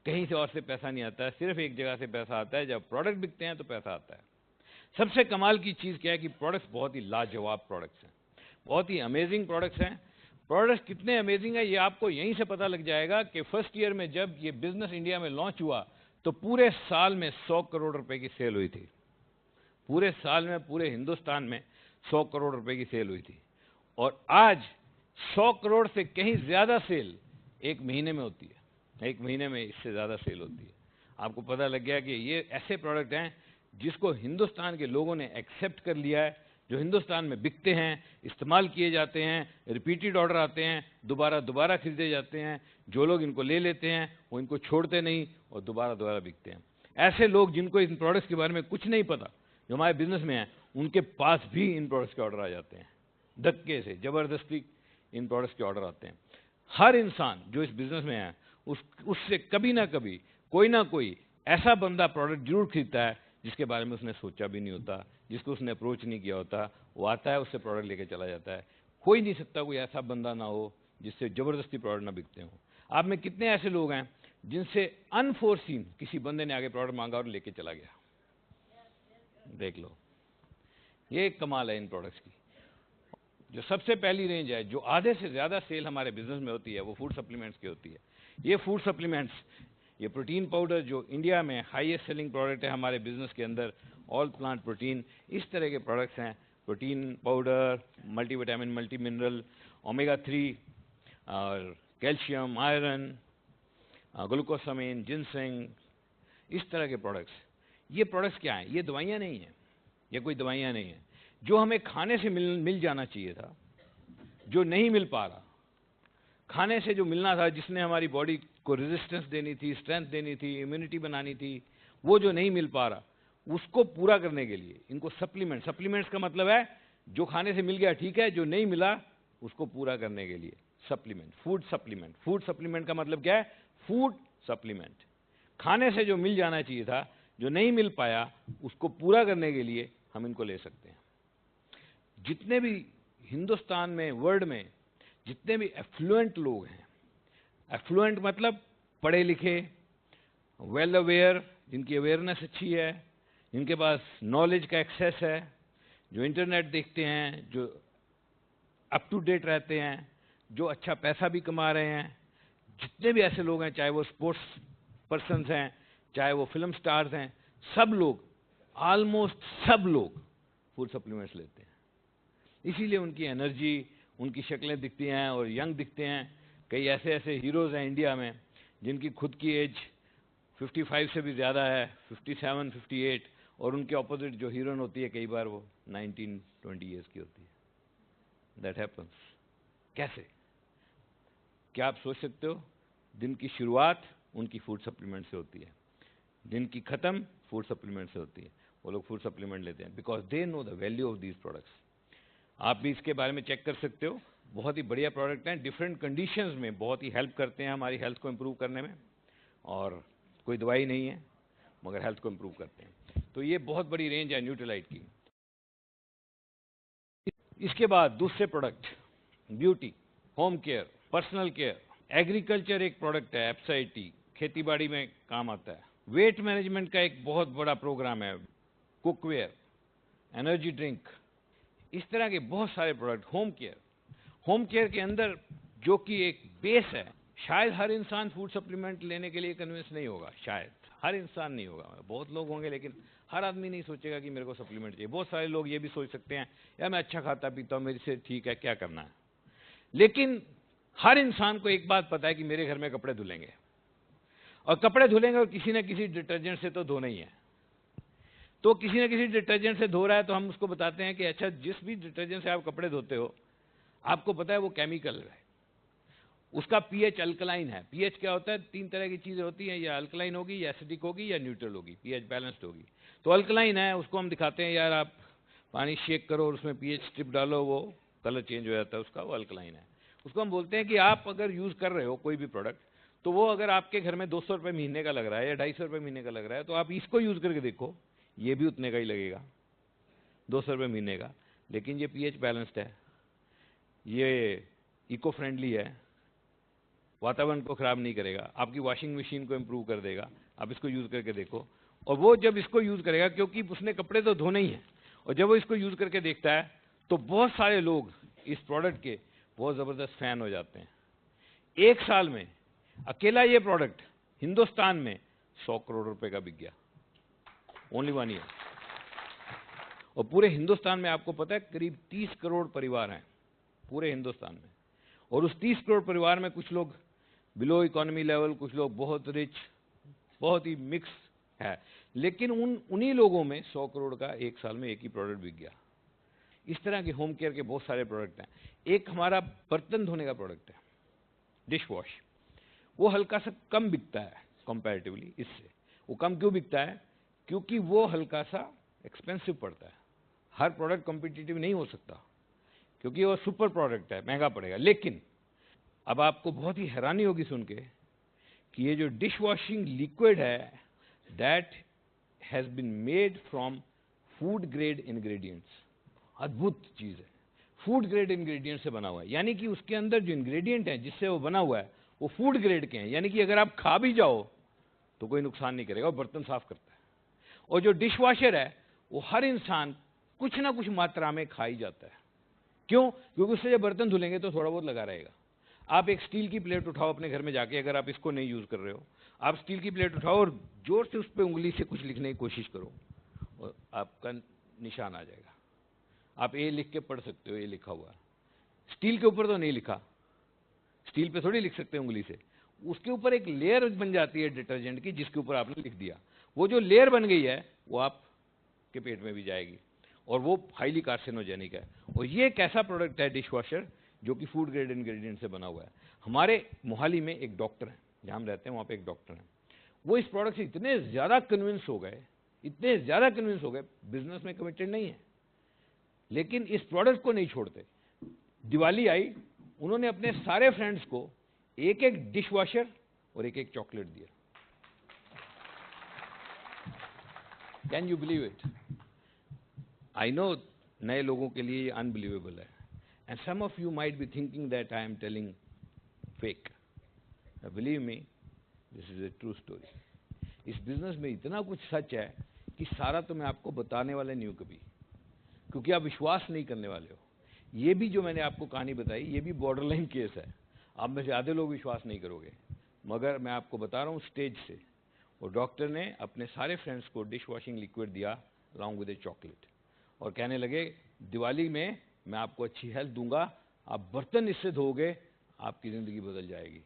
कहीं से और से पैसा नहीं आता, सिर्फ एक जगह से पैसा आता है। जब प्रोडक्ट बिकते हैं तो पैसा आता है। सबसे कमाल की चीज़ क्या है कि प्रोडक्ट्स बहुत ही लाजवाब प्रोडक्ट्स हैं, बहुत ही अमेजिंग प्रोडक्ट्स हैं। प्रोडक्ट्स कितने अमेजिंग है ये आपको यहीं से पता लग जाएगा कि फर्स्ट ईयर में जब ये बिजनेस इंडिया में लॉन्च हुआ तो पूरे साल में 100 करोड़ रुपए की सेल हुई थी। पूरे साल में पूरे हिंदुस्तान में 100 करोड़ रुपए की सेल हुई थी। और आज 100 करोड़ से कहीं ज्यादा सेल एक महीने में होती है। एक महीने में इससे ज्यादा सेल होती है। आपको पता लग गया कि ये ऐसे प्रोडक्ट हैं जिसको हिंदुस्तान के लोगों ने एक्सेप्ट कर लिया है, जो हिंदुस्तान में बिकते हैं, इस्तेमाल किए जाते हैं, रिपीटेड ऑर्डर आते हैं, दोबारा खरीदे जाते हैं। जो लोग इनको ले लेते हैं वो इनको छोड़ते नहीं और दोबारा बिकते हैं। ऐसे लोग जिनको इन प्रोडक्ट्स के बारे में कुछ नहीं पता, जो हमारे बिजनेस में हैं, उनके पास भी इन प्रोडक्ट्स के ऑर्डर आ जाते हैं। धक्के से, जबरदस्ती इन प्रोडक्ट्स के ऑर्डर आते हैं। हर इंसान जो इस बिजनेस में है उससे कभी ना कभी कोई ना कोई ऐसा बंदा प्रोडक्ट जरूर खरीदता है जिसके बारे में उसने सोचा भी नहीं होता, जिसको उसने अप्रोच नहीं किया होता। वो आता है, उससे प्रोडक्ट लेके चला जाता है। कोई नहीं सकता कोई ऐसा बंदा ना हो जिससे जबरदस्ती प्रोडक्ट ना बिकते हो। आप में कितने ऐसे लोग हैं जिनसे अनफोर्सीन किसी बंदे ने आगे प्रोडक्ट मांगा और लेके चला गया? देख लो, ये एक कमाल है इन प्रोडक्ट्स की। जो सबसे पहली रेंज है, जो आधे से ज्यादा सेल हमारे बिजनेस में होती है, वो फूड सप्लीमेंट्स की होती है। ये फूड सप्लीमेंट्स, ये प्रोटीन पाउडर जो इंडिया में हाईएस्ट सेलिंग प्रोडक्ट है हमारे बिजनेस के अंदर, ऑल प्लांट प्रोटीन, इस तरह के प्रोडक्ट्स हैं। Protein powder, multivitamin, multi mineral, omega 3 और कैल्शियम, आयरन, ग्लूकोसामिन, जिनसेंग, इस तरह के प्रोडक्ट्स। ये प्रोडक्ट्स क्या हैं? ये दवाइयाँ नहीं हैं, ये कोई दवाइयाँ नहीं हैं। जो हमें खाने से मिल जाना चाहिए था, जो नहीं मिल पा रहा, खाने से जो मिलना था, जिसने हमारी बॉडी को रेजिस्टेंस देनी थी, स्ट्रेंथ देनी थी, इम्यूनिटी बनानी थी, वो जो नहीं मिल पा रहा, उसको पूरा करने के लिए इनको सप्लीमेंट्स का मतलब है जो खाने से मिल गया ठीक है, जो नहीं मिला उसको पूरा करने के लिए सप्लीमेंट, फूड सप्लीमेंट का मतलब क्या है? Food supplement. खाने से जो मिल जाना चाहिए था, जो नहीं मिल पाया, उसको पूरा करने के लिए हम इनको ले सकते हैं। जितने भी हिंदुस्तान में, वर्ल्ड में जितने भी एफ्लुएंट लोग हैं, एफ्लुएंट मतलब पढ़े लिखे, वेल अवेयर, जिनकी अवेयरनेस अच्छी है, जिनके पास नॉलेज का एक्सेस है, जो इंटरनेट देखते हैं, जो अप टू डेट रहते हैं, जो अच्छा पैसा भी कमा रहे हैं, जितने भी ऐसे लोग हैं, चाहे वो स्पोर्ट्स पर्सन्स हैं, चाहे वो फिल्म स्टार्स हैं, सब लोग, ऑलमोस्ट सब लोग फूड सप्लीमेंट्स लेते हैं। इसीलिए उनकी एनर्जी, उनकी शक्लें दिखती हैं और यंग दिखते हैं। कई ऐसे हीरोज़ हैं इंडिया में जिनकी खुद की एज 55 से भी ज़्यादा है, 57, 58, और उनके ऑपोजिट जो हीरोइन होती है कई बार वो 19-20 ईयर्स की होती है। That happens. कैसे? क्या आप सोच सकते हो? दिन की शुरुआत उनकी फूड सप्लीमेंट से होती है, दिन की खत्म फूड सप्लीमेंट से होती है। वो लोग फूड सप्लीमेंट लेते हैं because they know the value of these products. आप भी इसके बारे में चेक कर सकते हो। बहुत ही बढ़िया प्रोडक्ट हैं, डिफरेंट कंडीशंस में बहुत ही हेल्प करते हैं हमारी हेल्थ को इम्प्रूव करने में, और कोई दवाई नहीं है मगर हेल्थ को इम्प्रूव करते हैं। तो ये बहुत बड़ी रेंज है न्यूट्रीलाइट की। इसके बाद दूसरे product, beauty, home care, personal care, agriculture एक प्रोडक्ट है, एप्साइटी, खेती बाड़ी में काम आता है। वेट मैनेजमेंट का एक बहुत बड़ा प्रोग्राम है, कुकवेयर, एनर्जी ड्रिंक, इस तरह के बहुत सारे प्रोडक्ट। होम केयर के अंदर जो कि एक बेस है, शायद हर इंसान फूड सप्लीमेंट लेने के लिए कन्विंस नहीं होगा, शायद हर इंसान नहीं होगा, बहुत लोग होंगे लेकिन हर आदमी नहीं सोचेगा कि मेरे को सप्लीमेंट चाहिए। बहुत सारे लोग ये भी सोच सकते हैं यार मैं अच्छा खाता पीता हूँ, मेरे से ठीक है, क्या करना है। लेकिन हर इंसान को एक बात पता है कि मेरे घर में कपड़े धुलेंगे, और कपड़े धुलेंगे और किसी न किसी डिटर्जेंट से तो धोना ही है। तो किसी न किसी डिटर्जेंट से धो रहा है तो हम उसको बताते हैं कि अच्छा जिस भी डिटर्जेंट से आप कपड़े धोते हो आपको पता है वो केमिकल है, उसका पीएच अल्कलाइन है। पीएच क्या होता है? 3 तरह की चीजें होती हैं, या अल्कलाइन होगी, या एसिडिक होगी, या न्यूट्रल होगी, पीएच बैलेंस्ड होगी। तो अल्कलाइन है, उसको हम दिखाते हैं यार आप पानी शेक करो और उसमें पीएच स्ट्रिप डालो, वो कलर चेंज हो जाता है उसका, वो अल्कलाइन है। उसको हम बोलते हैं कि आप अगर यूज़ कर रहे हो कोई भी प्रोडक्ट, तो वो अगर आपके घर में 200 रुपये महीने का लग रहा है या 250 रुपये महीने का लग रहा है, तो आप इसको यूज़ करके देखो, ये भी उतने का ही लगेगा, 200 रुपये महीने का। लेकिन ये pH बैलेंस्ड है, ये इको फ्रेंडली है, वातावरण को खराब नहीं करेगा, आपकी वॉशिंग मशीन को इम्प्रूव कर देगा। आप इसको यूज़ करके देखो। और वो जब इसको यूज़ करेगा, क्योंकि उसने कपड़े तो धोने ही हैं, और जब वो इसको यूज़ करके देखता है तो बहुत सारे लोग इस प्रोडक्ट के बहुत ज़बरदस्त फैन हो जाते हैं। एक साल में अकेला ये प्रोडक्ट हिंदुस्तान में 100 करोड़ रुपए का बिक गया, ओनली 1 ईयर। और पूरे हिंदुस्तान में आपको पता है करीब 30 करोड़ परिवार हैं पूरे हिंदुस्तान में, और उस 30 करोड़ परिवार में कुछ लोग बिलो इकोनॉमी लेवल, कुछ लोग बहुत रिच, बहुत ही मिक्स है, लेकिन उन्हीं लोगों में 100 करोड़ का एक साल में एक ही प्रोडक्ट बिक गया। इस तरह के होम केयर के बहुत सारे प्रोडक्ट हैं। एक हमारा बर्तन धोने का प्रोडक्ट है, डिश वॉश। वो हल्का सा कम बिकता है कंपैरेटिवली इससे। वो कम क्यों बिकता है? क्योंकि वो हल्का सा एक्सपेंसिव पड़ता है। हर प्रोडक्ट कॉम्पिटिटिव नहीं हो सकता, क्योंकि वो सुपर प्रोडक्ट है, महंगा पड़ेगा। लेकिन अब आपको बहुत ही हैरानी होगी सुन के कि ये जो डिश वॉशिंग लिक्विड है, that has been made from food grade ingredients. अद्भुत चीज है, फूड ग्रेड इंग्रेडिएंट से बना हुआ है, यानी कि उसके अंदर जो इंग्रेडिएंट हैं जिससे वो बना हुआ है वो फूड ग्रेड के हैं, यानी कि अगर आप खा भी जाओ तो कोई नुकसान नहीं करेगा, और बर्तन साफ करता है। और जो डिश वॉशर है वो हर इंसान कुछ ना कुछ मात्रा में खा ही जाता है। क्यों? क्योंकि उससे जब बर्तन धुलेंगे तो थोड़ा बहुत लगा रहेगा। आप एक स्टील की प्लेट उठाओ अपने घर में जाके, अगर आप इसको नहीं यूज कर रहे हो, आप स्टील की प्लेट उठाओ और जोर से उस पर उंगली से कुछ लिखने की कोशिश करो और आपका निशान आ जाएगा। आप ए लिख के पढ़ सकते हो, ये लिखा हुआ है। स्टील के ऊपर तो नहीं लिखा, स्टील पे थोड़ी लिख सकते उंगली से, उसके ऊपर एक लेयर बन जाती है डिटर्जेंट की, जिसके ऊपर आपने लिख दिया। वो जो लेयर बन गई है वो आपके पेट में भी जाएगी, और वो हाईली कार्सिनोजेनिक है। और ये एक ऐसा प्रोडक्ट है डिश वॉशर जो कि फूड ग्रेड इंग्रेडिएंट से बना हुआ है। हमारे मोहाली में एक डॉक्टर है, जहाँ हम रहते हैं वहाँ पे एक डॉक्टर है, वो इस प्रोडक्ट से इतने ज़्यादा कन्विंस हो गए, इतने ज़्यादा कन्विंस हो गए, बिजनेस में कमिटेड नहीं है लेकिन इस प्रोडक्ट को नहीं छोड़ते। दिवाली आई, उन्होंने अपने सारे फ्रेंड्स को एक एक डिश वॉशर और एक एक चॉकलेट दिया। Can you believe it? I know नए लोगों के लिए ये अनबिलीवेबल है, and some of you might be thinking that I am telling fake. Believe me, this is a true story. इस बिजनेस में इतना कुछ सच है कि सारा तो मैं आपको बताने वाला नहीं हूं कभी, क्योंकि आप विश्वास नहीं करने वाले हो। ये भी जो मैंने आपको कहानी बताई, ये भी बॉर्डरलाइन केस है। आप में से आधे लोग विश्वास नहीं करोगे, मगर मैं आपको बता रहा हूँ स्टेज से। और डॉक्टर ने अपने सारे फ्रेंड्स को डिश वॉशिंग लिक्विड दिया अलॉन्ग विद ए चॉकलेट, और कहने लगे दिवाली में मैं आपको अच्छी हेल्थ दूंगा, आप बर्तन इससे धोगे, आपकी ज़िंदगी बदल जाएगी।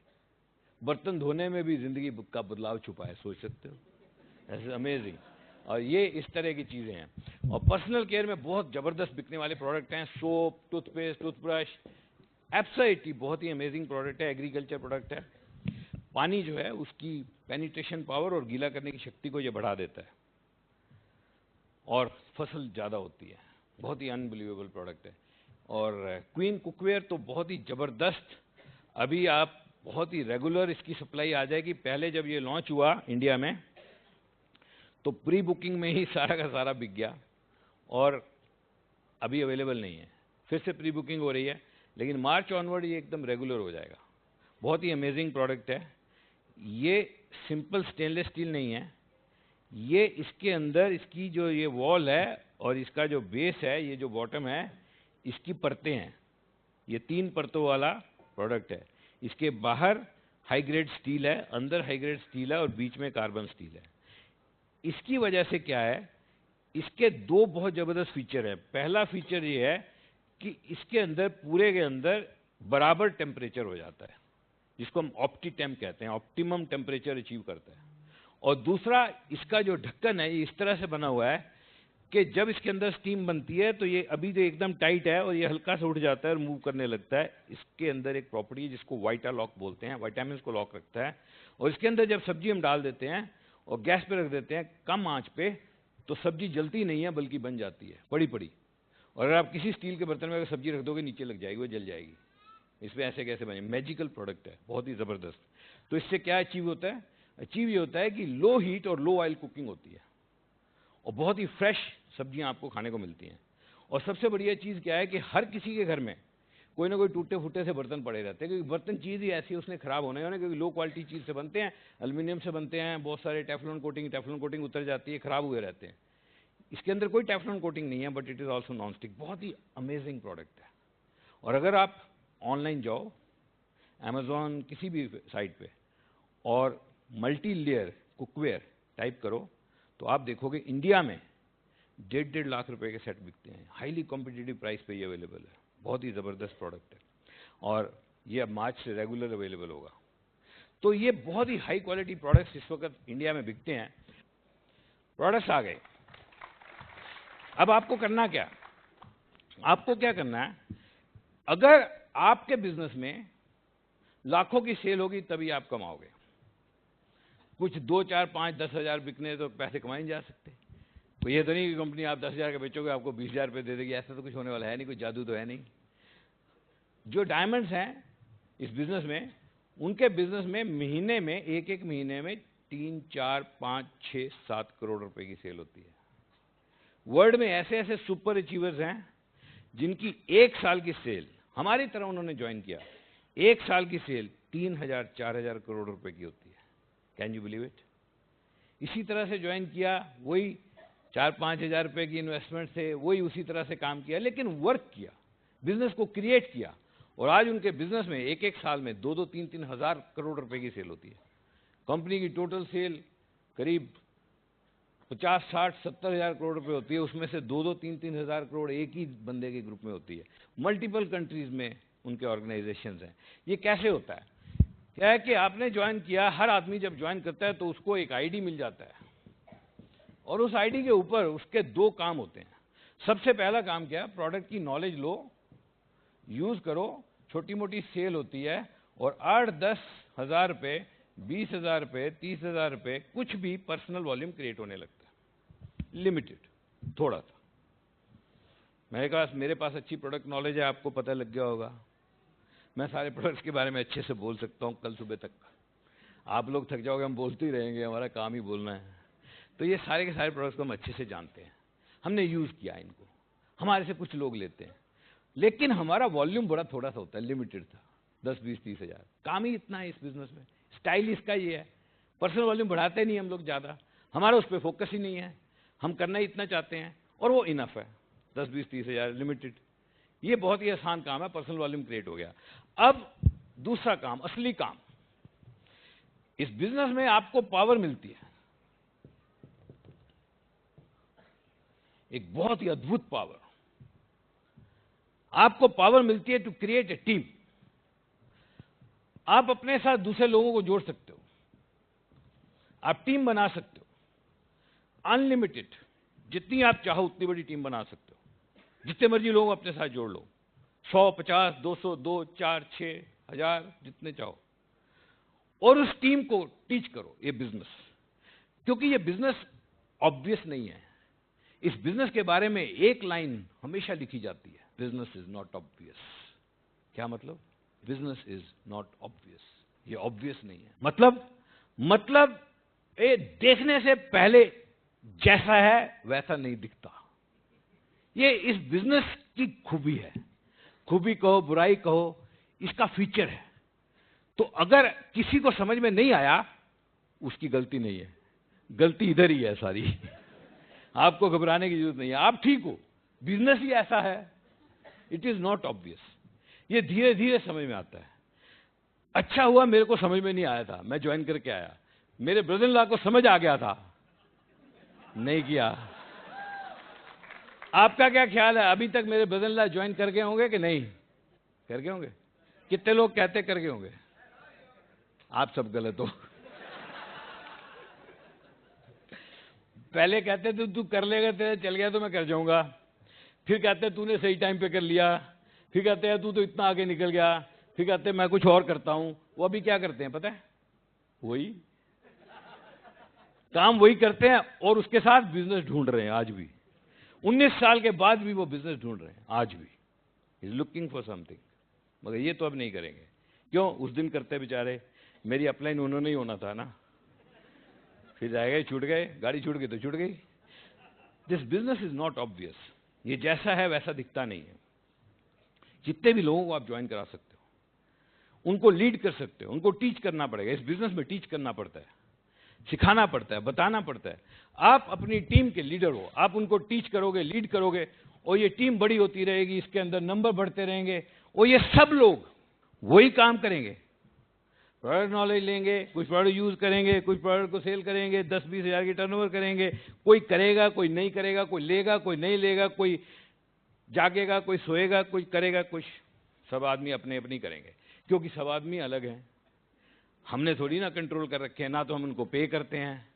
बर्तन धोने में भी ज़िंदगी का बदलाव छुपा है, सोच सकते हो? ऐसे अमेजिंग। और ये इस तरह की चीज़ें हैं। और पर्सनल केयर में बहुत ज़बरदस्त बिकने वाले प्रोडक्ट हैं, सोप, टूथपेस्ट, टूथब्रश, एब्सोल्युटली बहुत ही अमेजिंग प्रोडक्ट है, एग्रीकल्चर प्रोडक्ट है। पानी जो है उसकी पेनिट्रेशन पावर और गीला करने की शक्ति को ये बढ़ा देता है, और फसल ज़्यादा होती है। बहुत ही अनबिलीवेबल प्रोडक्ट है। और क्वीन कुकवेयर तो बहुत ही ज़बरदस्त, अभी आप बहुत ही रेगुलर इसकी सप्लाई आ जाएगी। पहले जब ये लॉन्च हुआ इंडिया में तो प्री बुकिंग में ही सारा का सारा बिक गया, और अभी अवेलेबल नहीं है। फिर से प्री बुकिंग हो रही है, लेकिन मार्च ऑनवर्ड ये एकदम रेगुलर हो जाएगा। बहुत ही अमेजिंग प्रोडक्ट है। ये सिंपल स्टेनलेस स्टील नहीं है, ये इसके अंदर इसकी जो ये वॉल है और इसका जो बेस है, ये जो बॉटम है, इसकी परतें हैं। ये 3 परतों वाला प्रोडक्ट है। इसके बाहर हाई ग्रेड स्टील है, अंदर हाई ग्रेड स्टील है, और बीच में कार्बन स्टील है। इसकी वजह से क्या है, इसके 2 बहुत ज़बरदस्त फीचर है। पहला फीचर ये है कि इसके अंदर पूरे के अंदर बराबर टेम्परेचर हो जाता है, जिसको हम ऑप्टी टेम्प कहते हैं, ऑप्टिमम टेम्परेचर अचीव करता है। और दूसरा, इसका जो ढक्कन है ये इस तरह से बना हुआ है कि जब इसके अंदर स्टीम बनती है तो ये अभी जो एकदम टाइट है और ये हल्का से उठ जाता है और मूव करने लगता है। इसके अंदर एक प्रॉपर्टी है जिसको वाइटा लॉक बोलते हैं, विटामिन को लॉक रखता है। और इसके अंदर जब सब्जी हम डाल देते हैं और गैस पे रख देते हैं कम आंच पे, तो सब्जी जलती नहीं है बल्कि बन जाती है पड़ी पड़ी। और अगर आप किसी स्टील के बर्तन में अगर सब्जी रख दोगे नीचे लग जाएगी, वो जल जाएगी। इस पे ऐसे कैसे बने, मैजिकल प्रोडक्ट है, बहुत ही ज़बरदस्त। तो इससे क्या अचीव होता है? अचीव ये होता है कि लो हीट और लो ऑयल कुकिंग होती है और बहुत ही फ्रेश सब्जियां आपको खाने को मिलती हैं। और सबसे बढ़िया चीज़ क्या है कि हर किसी के घर में कोई ना कोई टूटे फूटे से बर्तन पड़े रहते हैं, क्योंकि बर्तन चीज़ ही ऐसी है, उसने खराब होने होने, क्योंकि लो क्वालिटी चीज़ से बनते हैं, एल्यूमिनियम से बनते हैं, बहुत सारे टेफलॉन कोटिंग उतर जाती है, खराब हुए रहते हैं। इसके अंदर कोई टेफलॉन कोटिंग नहीं है, but it is also non stick. बहुत ही अमेजिंग प्रोडक्ट है। और अगर आप ऑनलाइन जाओ अमेज़ॉन किसी भी साइट पे और मल्टी लेयर कुकवेयर टाइप करो, तो आप देखोगे इंडिया में 1.5 लाख रुपए के सेट बिकते हैं। हाईली कॉम्पिटिटिव प्राइस पे ये अवेलेबल है। बहुत ही ज़बरदस्त प्रोडक्ट है और ये अब मार्च से रेगुलर अवेलेबल होगा। तो ये बहुत ही हाई क्वालिटी प्रोडक्ट्स इस वक्त इंडिया में बिकते हैं। प्रोडक्ट्स आ गए, अब आपको करना क्या? आपको क्या करना है? अगर आपके बिजनेस में लाखों की सेल होगी तभी आप कमाओगे। कुछ 2, 4, 5, 10 हज़ार बिकने तो पैसे कमाए नहीं जा सकते। तो ये तो नहीं कि कंपनी आप 10 हज़ार का बेचोगे आपको 20 हज़ार रुपये दे देगी, ऐसा तो कुछ होने वाला है नहीं, कोई जादू तो है नहीं। जो डायमंड्स हैं इस बिजनेस में, उनके बिजनेस में महीने में एक महीने में 3, 4, 5, 6, 7 करोड़ रुपए की सेल होती है। वर्ल्ड में ऐसे ऐसे सुपर अचीवर्स हैं जिनकी 1 साल की सेल, हमारी तरह उन्होंने ज्वाइन किया, 1 साल की सेल 3,000, 4,000 करोड़ रुपए की होती है। Can you believe it? इसी तरह से ज्वाइन किया, वही 4-5 हज़ार रुपए की इन्वेस्टमेंट से, वही उसी तरह से काम किया, लेकिन वर्क किया, बिजनेस को क्रिएट किया, और आज उनके बिजनेस में एक साल में 2-2, 3-3 हज़ार करोड़ रुपए की सेल होती है। कंपनी की टोटल सेल करीब 50, 60, 70 हज़ार करोड़ रुपए होती है, उसमें से 2-2, 3-3 हज़ार करोड़ एक ही बंदे के ग्रुप में होती है। मल्टीपल कंट्रीज में उनके ऑर्गेनाइजेशंस हैं। ये कैसे होता है? क्या है कि आपने ज्वाइन किया, हर आदमी जब ज्वाइन करता है तो उसको एक आईडी मिल जाता है, और उस आईडी के ऊपर उसके 2 काम होते हैं। सबसे पहला काम क्या है? प्रोडक्ट की नॉलेज लो, यूज करो, छोटी मोटी सेल होती है, और 8-10 हज़ार रुपये, 20 हज़ार रुपये, 30 हज़ार रुपये, कुछ भी पर्सनल वॉल्यूम क्रिएट होने लगता है, लिमिटेड थोड़ा सा। मेरे पास अच्छी प्रोडक्ट नॉलेज है, आपको पता लग गया होगा। मैं सारे प्रोडक्ट्स के बारे में अच्छे से बोल सकता हूँ कल सुबह तक। आप लोग थक जाओगे, हम बोलते ही रहेंगे, हमारा काम ही बोलना है। तो ये सारे के सारे प्रोडक्ट्स को हम अच्छे से जानते हैं, हमने यूज़ किया इनको, हमारे से कुछ लोग लेते हैं, लेकिन हमारा वॉल्यूम बड़ा थोड़ा सा होता है, लिमिटेड था, 10, 20, 30 हज़ार। काम ही इतना है इस बिजनेस में, स्टाइल इसका ये है। पर्सनल वॉल्यूम बढ़ाते नहीं हम लोग ज़्यादा, हमारा उस पर फोकस ही नहीं है, हम करना ही इतना चाहते हैं, और वो इनफ है, 10, 20, 30 हज़ार लिमिटेड। ये बहुत ही आसान काम है, पर्सनल वॉल्यूम क्रिएट हो गया। अब दूसरा काम, असली काम, इस बिजनेस में आपको पावर मिलती है, एक बहुत ही अद्भुत पावर। आपको पावर मिलती है टू क्रिएट ए टीम। आप अपने साथ दूसरे लोगों को जोड़ सकते हो, आप टीम बना सकते हो, अनलिमिटेड, जितनी आप चाहो उतनी बड़ी टीम बना सकते हो, जितने मर्जी लोग अपने साथ जोड़ लो, 100, 50, 200, 2, 4, 6 हज़ार, जितने चाहो, और उस टीम को टीच करो ये बिजनेस। क्योंकि ये बिजनेस ऑब्वियस नहीं है। इस बिजनेस के बारे में एक लाइन हमेशा लिखी जाती है, बिजनेस इज नॉट ऑब्वियस। क्या मतलब? बिजनेस इज नॉट ऑब्वियस, ये ऑब्वियस नहीं है। मतलब ये देखने से पहले जैसा है वैसा नहीं दिखता। ये इस बिजनेस की खूबी है, खूबी कहो, बुराई कहो, इसका फीचर है। तो अगर किसी को समझ में नहीं आया, उसकी गलती नहीं है, गलती इधर ही है सारी। आपको घबराने की जरूरत नहीं है, आप ठीक हो, बिजनेस ही ऐसा है, इट इज नॉट ऑब्वियस। ये धीरे धीरे समझ में आता है। अच्छा हुआ मेरे को समझ में नहीं आया था, मैं ज्वाइन करके आया, मेरे ब्रदर इन लॉ को समझ आ गया था, नहीं किया। आपका क्या ख्याल है, अभी तक मेरे ब्रदर इन लॉ ज्वाइन कर गए होंगे कि नहीं कर गए होंगे? कितने लोग कहते कर गए होंगे? आप सब गलत हो। पहले कहते थे तू कर लेगा, तेरे चल गया तो मैं कर जाऊंगा, फिर कहते तूने सही टाइम पे कर लिया, फिर कहते हैं तू तो इतना आगे निकल गया, फिर कहते हैं मैं कुछ और करता हूं। वो अभी क्या करते हैं पता है? वही काम वही करते हैं, और उसके साथ बिजनेस ढूंढ रहे हैं आज भी। 19 साल के बाद भी वो बिजनेस ढूंढ रहे हैं आज भी, इज लुकिंग फॉर समथिंग। मगर ये तो अब नहीं करेंगे। क्यों? उस दिन करते बेचारे, मेरी अपलाइन उन्होंने ही होना था ना, फिर जाएगा छूट गए, गाड़ी छूट गई तो छूट गई। This business is not obvious, ये जैसा है वैसा दिखता नहीं है। जितने भी लोगों को आप ज्वाइन करा सकते हो, उनको लीड कर सकते हो, उनको टीच करना पड़ेगा। इस बिजनेस में टीच करना पड़ता है, सिखाना पड़ता है, बताना पड़ता है। आप अपनी टीम के लीडर हो, आप उनको टीच करोगे, लीड करोगे, और ये टीम बड़ी होती रहेगी, इसके अंदर नंबर बढ़ते रहेंगे, और ये सब लोग वही काम करेंगे। प्रोडक्ट नॉलेज लेंगे, कुछ प्रोडक्ट यूज करेंगे, कुछ प्रोडक्ट को सेल करेंगे, 10-20 हज़ार की टर्नओवर करेंगे। कोई करेगा, कोई नहीं करेगा, कोई लेगा, कोई नहीं लेगा, कोई जागेगा, कोई सोएगा, कोई करेगा, कुछ सब आदमी अपने अपनी करेंगे, क्योंकि सब आदमी अलग हैं। हमने थोड़ी ना कंट्रोल कर रखे हैं, ना तो हम उनको पे करते हैं,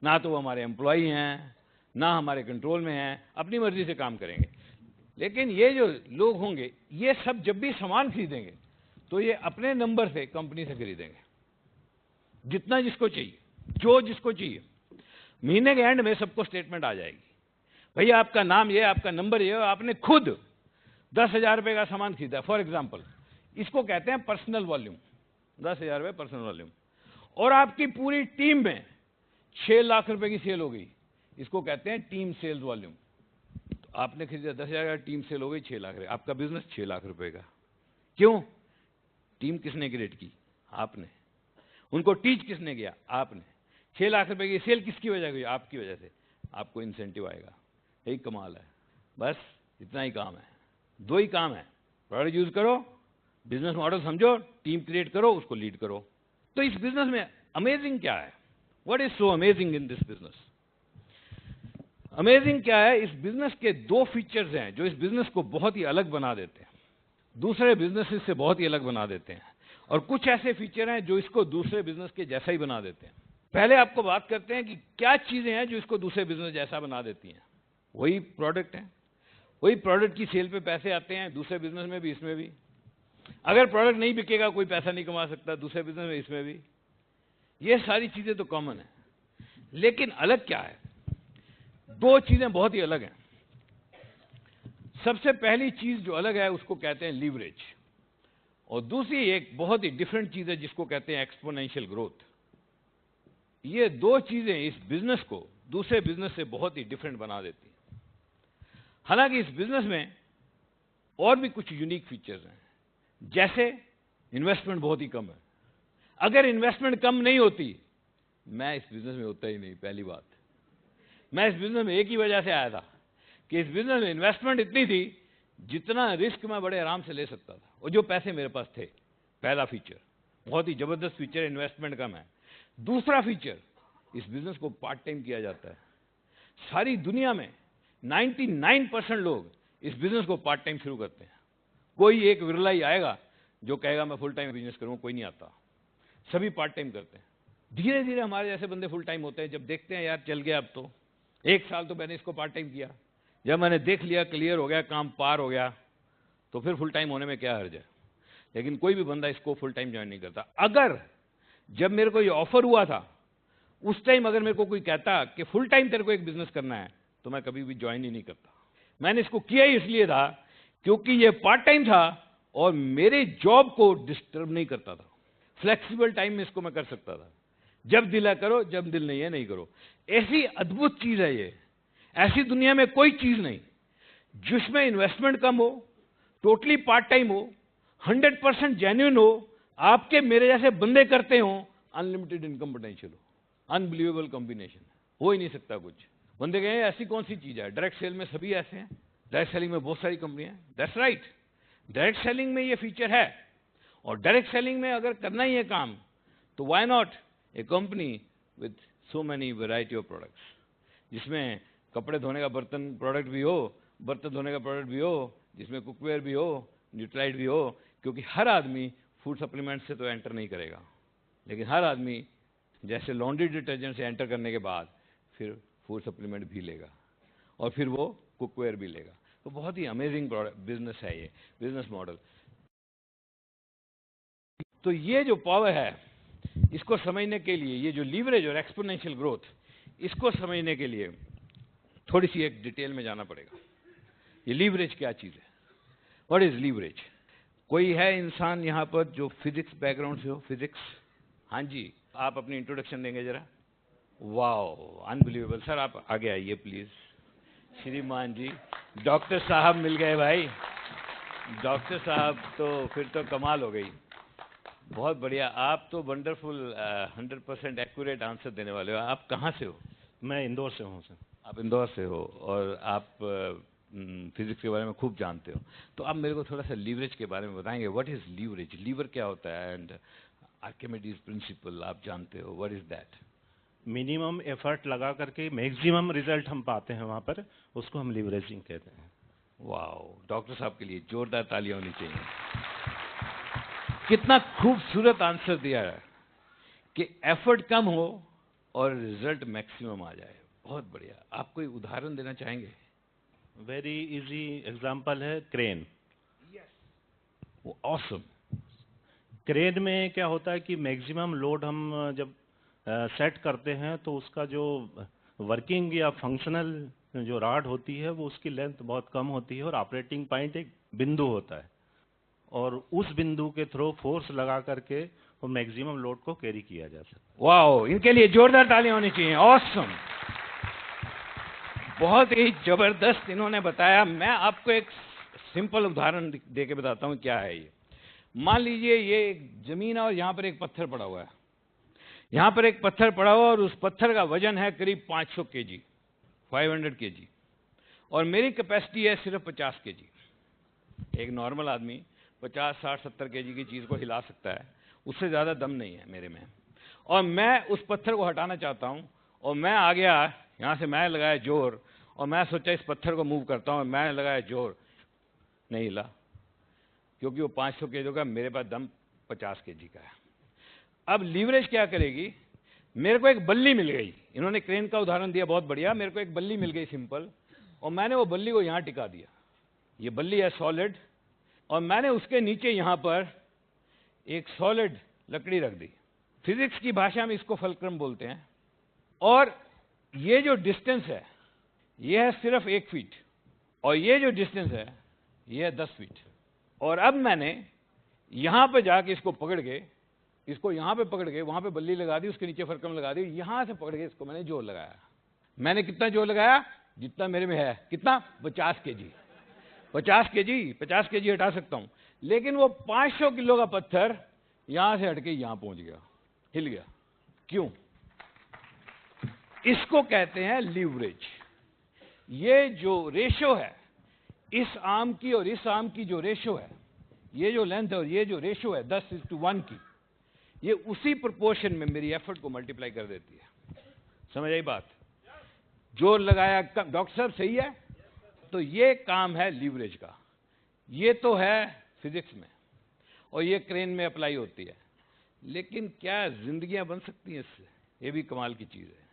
ना तो वो हमारे एम्प्लॉई हैं, ना हमारे कंट्रोल में हैं, अपनी मर्जी से काम करेंगे। लेकिन ये जो लोग होंगे, ये सब जब भी सामान खरीदेंगे तो ये अपने नंबर से कंपनी से खरीदेंगे, जितना जिसको चाहिए, जो जिसको चाहिए। महीने के एंड में सबको स्टेटमेंट आ जाएगी, भैया आपका नाम ये, आपका नंबर ये, आपने खुद 10,000 रुपये का सामान खरीदा फॉर एग्जाम्पल, इसको कहते हैं पर्सनल वॉल्यूम। 10,000 रुपये पर्सनल वॉल्यूम। और आपकी पूरी टीम में 6 लाख रुपए की सेल हो गई, इसको कहते हैं टीम सेल्स वॉल्यूम। तो आपने खरीदा 10,000 का, टीम सेल हो गई 6 लाख रुपए, आपका बिजनेस 6 लाख रुपए का। क्यों? टीम किसने क्रिएट की? आपने। उनको टीच किसने किया? आपने। 6 लाख रुपए की सेल किसकी वजह हुई? आपकी वजह से। आपको इंसेंटिव आएगा। यही कमाल है। बस इतना ही काम है, 2 ही काम है, प्रोडक्ट यूज करो, बिजनेस मॉडल समझो, टीम क्रिएट करो, उसको लीड करो। तो इस बिजनेस में अमेजिंग क्या है? What is so amazing in this business? Amazing क्या है? इस बिजनेस के 2 फीचर्स हैं जो इस बिजनेस को बहुत ही अलग बना देते हैं, दूसरे बिजनेसेस से बहुत ही अलग बना देते हैं। और कुछ ऐसे फीचर हैं जो इसको दूसरे बिजनेस के जैसा ही बना देते हैं। पहले आपको बात करते हैं कि क्या चीजें हैं जो इसको दूसरे बिजनेस जैसा बना देती हैं। वही प्रोडक्ट है, वही प्रोडक्ट की सेल पे पैसे आते हैं, दूसरे बिजनेस में भी, इसमें भी। अगर प्रोडक्ट नहीं बिकेगा, कोई पैसा नहीं कमा सकता, दूसरे बिजनेस में, इसमें भी। ये सारी चीजें तो कॉमन है, लेकिन अलग क्या है? 2 चीजें बहुत ही अलग हैं। सबसे पहली चीज जो अलग है उसको कहते हैं लीवरेज, और दूसरी एक बहुत ही डिफरेंट चीज है जिसको कहते हैं एक्सपोनेंशियल ग्रोथ। ये 2 चीजें इस बिजनेस को दूसरे बिजनेस से बहुत ही डिफरेंट बना देती हैं। हालांकि इस बिजनेस में और भी कुछ यूनिक फीचर्स हैं, जैसे इन्वेस्टमेंट बहुत ही कम है। अगर इन्वेस्टमेंट कम नहीं होती, मैं इस बिजनेस में होता ही नहीं। पहली बात, मैं इस बिजनेस में एक ही वजह से आया था कि इस बिजनेस में इन्वेस्टमेंट इतनी थी जितना रिस्क मैं बड़े आराम से ले सकता था, और जो पैसे मेरे पास थे। पहला फीचर, बहुत ही जबरदस्त फीचर, इन्वेस्टमेंट कम है। दूसरा फीचर, इस बिजनेस को पार्ट टाइम किया जाता है। सारी दुनिया में 99% लोग इस बिजनेस को पार्ट टाइम शुरू करते हैं। कोई एक विरला ही आएगा जो कहेगा मैं फुल टाइम बिजनेस करूंगा, कोई नहीं आता, सभी पार्ट टाइम करते हैं। धीरे धीरे हमारे जैसे बंदे फुल टाइम होते हैं, जब देखते हैं यार चल गया, अब तो 1 साल तो मैंने इसको पार्ट टाइम किया, जब मैंने देख लिया क्लियर हो गया, काम पार हो गया, तो फिर फुल टाइम होने में क्या हर्ज है। लेकिन कोई भी बंदा इसको फुल टाइम ज्वाइन नहीं करता। अगर जब मेरे को ये ऑफर हुआ था, उस टाइम अगर मेरे को कोई कहता कि फुल टाइम तेरे को एक बिजनेस करना है, तो मैं कभी भी ज्वाइन ही नहीं करता। मैंने इसको किया ही इसलिए था क्योंकि ये पार्ट टाइम था और मेरे जॉब को डिस्टर्ब नहीं करता था। फ्लेक्सिबल टाइम में इसको मैं कर सकता था, जब दिल है करो, जब दिल नहीं है नहीं करो। ऐसी अद्भुत चीज है ये, ऐसी दुनिया में कोई चीज नहीं जिसमें इन्वेस्टमेंट कम हो, टोटली पार्ट टाइम हो, 100% जेन्युइन हो, आपके मेरे जैसे बंदे करते हो, अनलिमिटेड इनकम पोटेंशियल हो। अनबिलीवेबल कॉम्बिनेशन, हो ही नहीं सकता कुछ। बंदे कहें ऐसी कौन सी चीज है? डायरेक्ट सेल में सभी ऐसे हैं, डायरेक्ट सेलिंग में बहुत सारी कंपनियां हैं। दैट्स राइट, डायरेक्ट सेलिंग में ये फीचर है। और डायरेक्ट सेलिंग में अगर करना ही है काम, तो why not a company with so many variety of products, जिसमें कपड़े धोने का बर्तन प्रोडक्ट भी हो, बर्तन धोने का प्रोडक्ट भी हो, जिसमें कुकवेयर भी हो, न्यूट्राइट भी हो। क्योंकि हर आदमी फूड सप्लीमेंट से तो एंटर नहीं करेगा, लेकिन हर आदमी जैसे लॉन्ड्री डिटर्जेंट से एंटर करने के बाद फिर फूड सप्लीमेंट भी लेगा, और फिर वो कुकवेयर भी लेगा। तो बहुत ही अमेजिंग बिजनेस है ये, बिजनेस मॉडल। तो ये जो पावर है, इसको समझने के लिए, ये जो लीवरेज और एक्सपोनेंशियल ग्रोथ, इसको समझने के लिए थोड़ी सी एक डिटेल में जाना पड़ेगा। ये लीवरेज क्या चीज है? What is leverage? कोई है इंसान यहाँ पर जो फिजिक्स बैकग्राउंड से हो? फिजिक्स? हाँ जी, आप अपनी इंट्रोडक्शन देंगे जरा। Wow, unbelievable. सर आप आगे आइए प्लीज। श्रीमान जी, डॉक्टर साहब मिल गए भाई। डॉक्टर साहब तो फिर तो कमाल हो गई। बहुत बढ़िया, आप तो वंडरफुल 100% एक्यूरेट आंसर देने वाले हो। आप कहाँ से हो? मैं इंदौर से हूँ सर। आप इंदौर से हो और आप फिजिक्स के बारे में खूब जानते हो। तो आप मेरे को थोड़ा सा लीवरेज के बारे में बताएंगे। What is leverage? लीवर क्या होता है? एंड आर्किमिडीज प्रिंसिपल आप जानते हो, what is that? Minimum effort लगा करके मैक्सिमम रिजल्ट हम पाते हैं वहाँ पर, उसको हम लीवरेजिंग कहते हैं। वाओ, डॉक्टर साहब के लिए जोरदार तालियां होनी चाहिए। कितना खूबसूरत आंसर दिया है कि एफर्ट कम हो और रिजल्ट मैक्सिमम आ जाए। बहुत बढ़िया। आप कोई उदाहरण देना चाहेंगे? वेरी इजी एग्जांपल है क्रेन। ऑसम। क्रेन में क्या होता है कि मैक्सिमम लोड हम जब सेट करते हैं तो उसका जो वर्किंग या फंक्शनल जो रॉड होती है वो उसकी लेंथ बहुत कम होती है और ऑपरेटिंग पॉइंट एक बिंदु होता है और उस बिंदु के थ्रू फोर्स लगा करके वो मैक्सिमम लोड को कैरी किया जा सकता है। वाओ, इनके लिए जोरदार तालियां होनी चाहिए। ऑसम, बहुत ही जबरदस्त इन्होंने बताया। मैं आपको एक सिंपल उदाहरण दे के बताता हूं क्या है ये। मान लीजिए ये एक जमीन है और यहां पर एक पत्थर पड़ा हुआ है। यहां पर एक पत्थर पड़ा हुआ और उस पत्थर का वजन है करीब 500 केजी, 500 केजी, और मेरी कैपेसिटी है सिर्फ 50 केजी। एक नॉर्मल आदमी 50, 60, 70 केजी की चीज को हिला सकता है, उससे ज्यादा दम नहीं है मेरे में। और मैं उस पत्थर को हटाना चाहता हूं और मैं आ गया यहां से, मैं लगाया जोर और मैं सोचा इस पत्थर को मूव करता हूं, मैं लगाया जोर, नहीं हिला क्योंकि वो 500 केजी का, मेरे पास दम 50 केजी का है। अब लीवरेज क्या करेगी? मेरे को एक बल्ली मिल गई। इन्होंने क्रेन का उदाहरण दिया, बहुत बढ़िया। मेरे को एक बल्ली मिल गई सिंपल, और मैंने वो बल्ली को यहां टिका दिया। ये बल्ली है सॉलिड, और मैंने उसके नीचे यहां पर एक सॉलिड लकड़ी रख दी। फिजिक्स की भाषा में इसको फलक्रम बोलते हैं। और ये जो डिस्टेंस है ये है सिर्फ 1 फीट, और ये जो डिस्टेंस है ये है 10 फीट। और अब मैंने यहां पर जाके इसको पकड़ के, इसको यहां पे पकड़ के वहां पे बल्ली लगा दी, उसके नीचे फलक्रम लगा दी, यहां से पकड़ के इसको मैंने जोर लगाया। मैंने कितना जोर लगाया? जितना मेरे में है। कितना? 50 केजी। 50 केजी, 50 केजी हटा सकता हूं, लेकिन वो 500 किलो का पत्थर यहां से हटके यहां पहुंच गया, हिल गया। क्यों? इसको कहते हैं लीवरेज। ये जो रेशो है इस आर्म की और इस आर्म की जो रेशो है, ये जो लेंथ है और ये जो रेशो है 10:1 की, ये उसी प्रोपोर्शन में मेरी एफर्ट को मल्टीप्लाई कर देती है। समझ आई बात? जोर लगाया कम। डॉक्टर साहब सही है? तो ये काम है लीवरेज का। ये तो है फिजिक्स में और ये क्रेन में अप्लाई होती है, लेकिन क्या जिंदगियां बन सकती हैं इससे? ये भी कमाल की चीज है।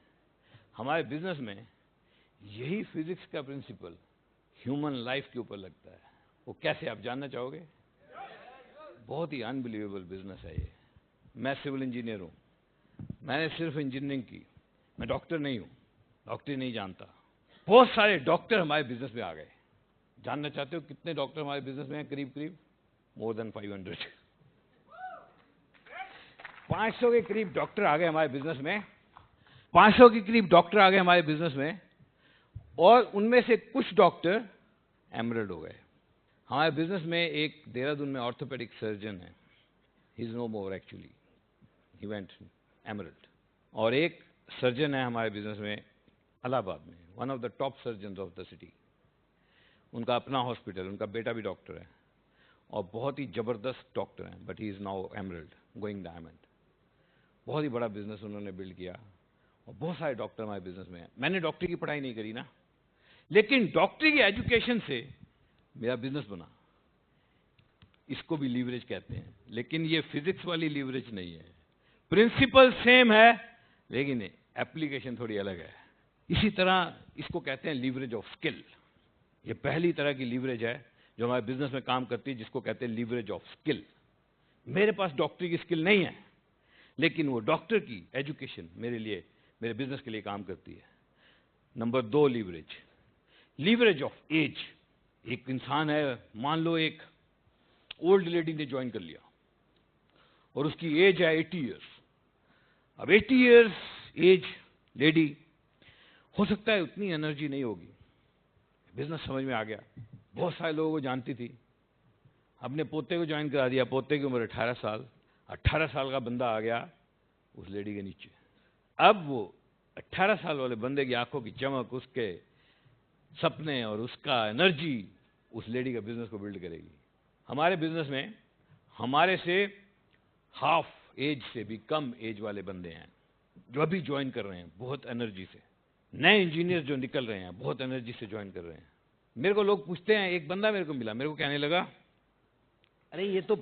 हमारे बिजनेस में यही फिजिक्स का प्रिंसिपल ह्यूमन लाइफ के ऊपर लगता है। वो कैसे, आप जानना चाहोगे? बहुत ही अनबिलीवेबल बिजनेस है ये। मैं सिविल इंजीनियर हूं, मैंने सिर्फ इंजीनियरिंग की, मैं डॉक्टर नहीं हूं, डॉक्टरी नहीं जानता। बहुत सारे डॉक्टर हमारे बिजनेस में आ गए। जानना चाहते हो कितने डॉक्टर हमारे बिजनेस में हैं? करीब करीब मोर देन 500। 500 के करीब डॉक्टर आ गए हमारे बिजनेस में। 500 के करीब डॉक्टर आ गए हमारे बिजनेस में, और उनमें से कुछ डॉक्टर एमरल्ड हो गए। हमारे बिजनेस में एक देहरादून में ऑर्थोपेडिक सर्जन है, he is no more actually, he went emerald. और एक सर्जन है हमारे बिजनेस में इलाहाबाद में, one of the top surgeon of the city. उनका अपना हॉस्पिटल, उनका बेटा भी डॉक्टर है और बहुत ही जबरदस्त डॉक्टर हैं, but he is now emerald, going diamond. बहुत ही बड़ा बिजनेस उन्होंने बिल्ड किया और बहुत सारे डॉक्टर हमारे बिजनेस में हैं। मैंने डॉक्टरी की पढ़ाई नहीं करी ना, लेकिन डॉक्टरी की एजुकेशन से मेरा बिजनेस बना। इसको भी लीवरेज कहते हैं, लेकिन ये फिजिक्स वाली लीवरेज नहीं है। प्रिंसिपल सेम है लेकिन एप्लीकेशन थोड़ी अलग है। इसी तरह इसको कहते हैं लीवरेज ऑफ स्किल। ये पहली तरह की लीवरेज है जो हमारे बिजनेस में काम करती है, जिसको कहते हैं लीवरेज ऑफ स्किल। मेरे पास डॉक्टरी की स्किल नहीं है, लेकिन वो डॉक्टर की एजुकेशन मेरे लिए, मेरे बिजनेस के लिए काम करती है। Number 2 leverage, leverage of age. एक इंसान है, मान लो एक ओल्ड लेडी ने ज्वाइन कर लिया और उसकी एज है 80 इयर्स। अब 80 इयर्स एज लेडी, हो सकता है उतनी एनर्जी नहीं होगी। बिजनेस समझ में आ गया, बहुत सारे लोगों को जानती थी, अपने पोते को ज्वाइन करा दिया। पोते की उम्र 18 साल, 18 साल का बंदा आ गया उस लेडी के नीचे। अब वो 18 साल वाले बंदे की आंखों की चमक, उसके सपने और उसका एनर्जी उस लेडी का बिजनेस को बिल्ड करेगी। हमारे बिजनेस में हमारे से हाफ एज से भी कम एज वाले बंदे हैं जो अभी ज्वाइन कर रहे हैं बहुत एनर्जी से। नए इंजीनियर जो निकल रहे हैं बहुत एनर्जी से ज्वाइन कर रहे हैं। मेरे को लोग पूछते हैं, एक बंदा मेरे को मिला, मेरे को कहने लगा, अरे ये तो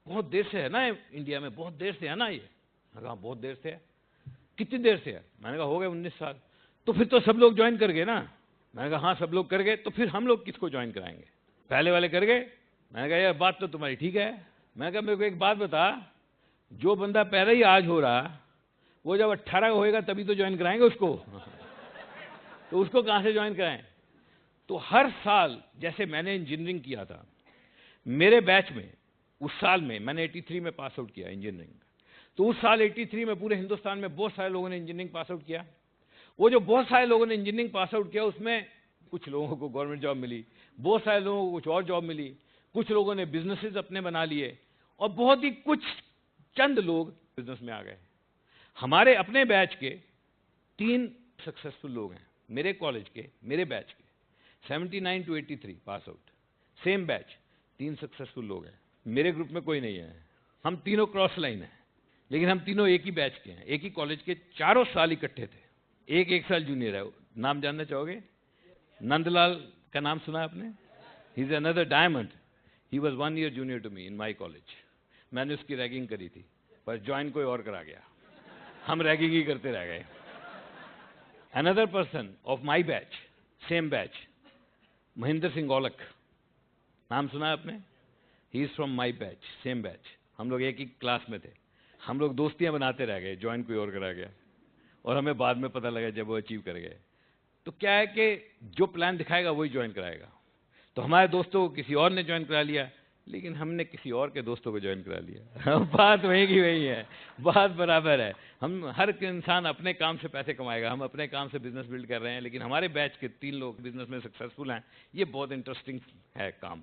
बहुत देर से है ना इंडिया में, बहुत देर से है ना ये। मैंने कहा बहुत देर से है। कितनी देर से है? मैंने कहा हो गए 19 साल। तो फिर तो सब लोग ज्वाइन कर गए ना। मैंने कहा हाँ सब लोग कर गए, तो फिर हम लोग किसको ज्वाइन कराएंगे? पहले वाले कर गए। मैंने कहा यार बात तो तुम्हारी ठीक है। मैंने कहा मेरे को एक बात बता, जो बंदा पहले ही आज हो रहा, वो जब 18 होएगा तभी तो ज्वाइन कराएंगे उसको। तो उसको कहां से ज्वाइन कराएं? तो हर साल, जैसे मैंने इंजीनियरिंग किया था, मेरे बैच में उस साल में मैंने 83 में पास आउट किया इंजीनियरिंग। तो उस साल 83 में पूरे हिंदुस्तान में बहुत सारे लोगों ने इंजीनियरिंग पास आउट किया। वो जो बहुत सारे लोगों ने इंजीनियरिंग पास आउट किया, उसमें कुछ लोगों को गवर्नमेंट जॉब मिली, बहुत सारे लोगों को कुछ और जॉब मिली, कुछ लोगों ने बिजनेसेस अपने बना लिए, और बहुत ही कुछ चंद लोग बिजनेस में आ गए। हमारे अपने बैच के 3 सक्सेसफुल लोग हैं, मेरे कॉलेज के, मेरे बैच के, 79 to 83 pass out, same batch, 3 successful लोग हैं। मेरे ग्रुप में कोई नहीं है। हम तीनों क्रॉस लाइन हैं, लेकिन हम तीनों एक ही बैच के हैं, एक ही कॉलेज के, चारों साल इकट्ठे थे। एक साल जूनियर है। नाम जानना चाहोगे? नंदलाल का नाम सुना आपने? He is another diamond. He was 1 year junior to me in my college. मैंने उसकी रैगिंग करी थी, पर ज्वाइन कोई और करा गया, हम रैगिंग ही करते रह गए। Another person of my batch, same batch, Mahendra Singh Aulakh, नाम सुना आपने? He is from my batch, same batch. हम लोग एक ही क्लास में थे, हम लोग दोस्तियां बनाते रह गए, ज्वाइन कोई और करा गया, और हमें बाद में पता लगा जब वो अचीव कर गए। तो क्या है कि जो प्लान दिखाएगा वही ज्वाइन कराएगा। तो हमारे दोस्तों को किसी और ने ज्वाइन करा लिया, लेकिन हमने किसी और के दोस्तों को ज्वाइन करा लिया। बात वही की वही है, बात बराबर है। हम हर इंसान अपने काम से पैसे कमाएगा, हम अपने काम से बिजनेस बिल्ड कर रहे हैं, लेकिन हमारे बैच के 3 लोग बिजनेस में सक्सेसफुल हैं। ये बहुत इंटरेस्टिंग है काम।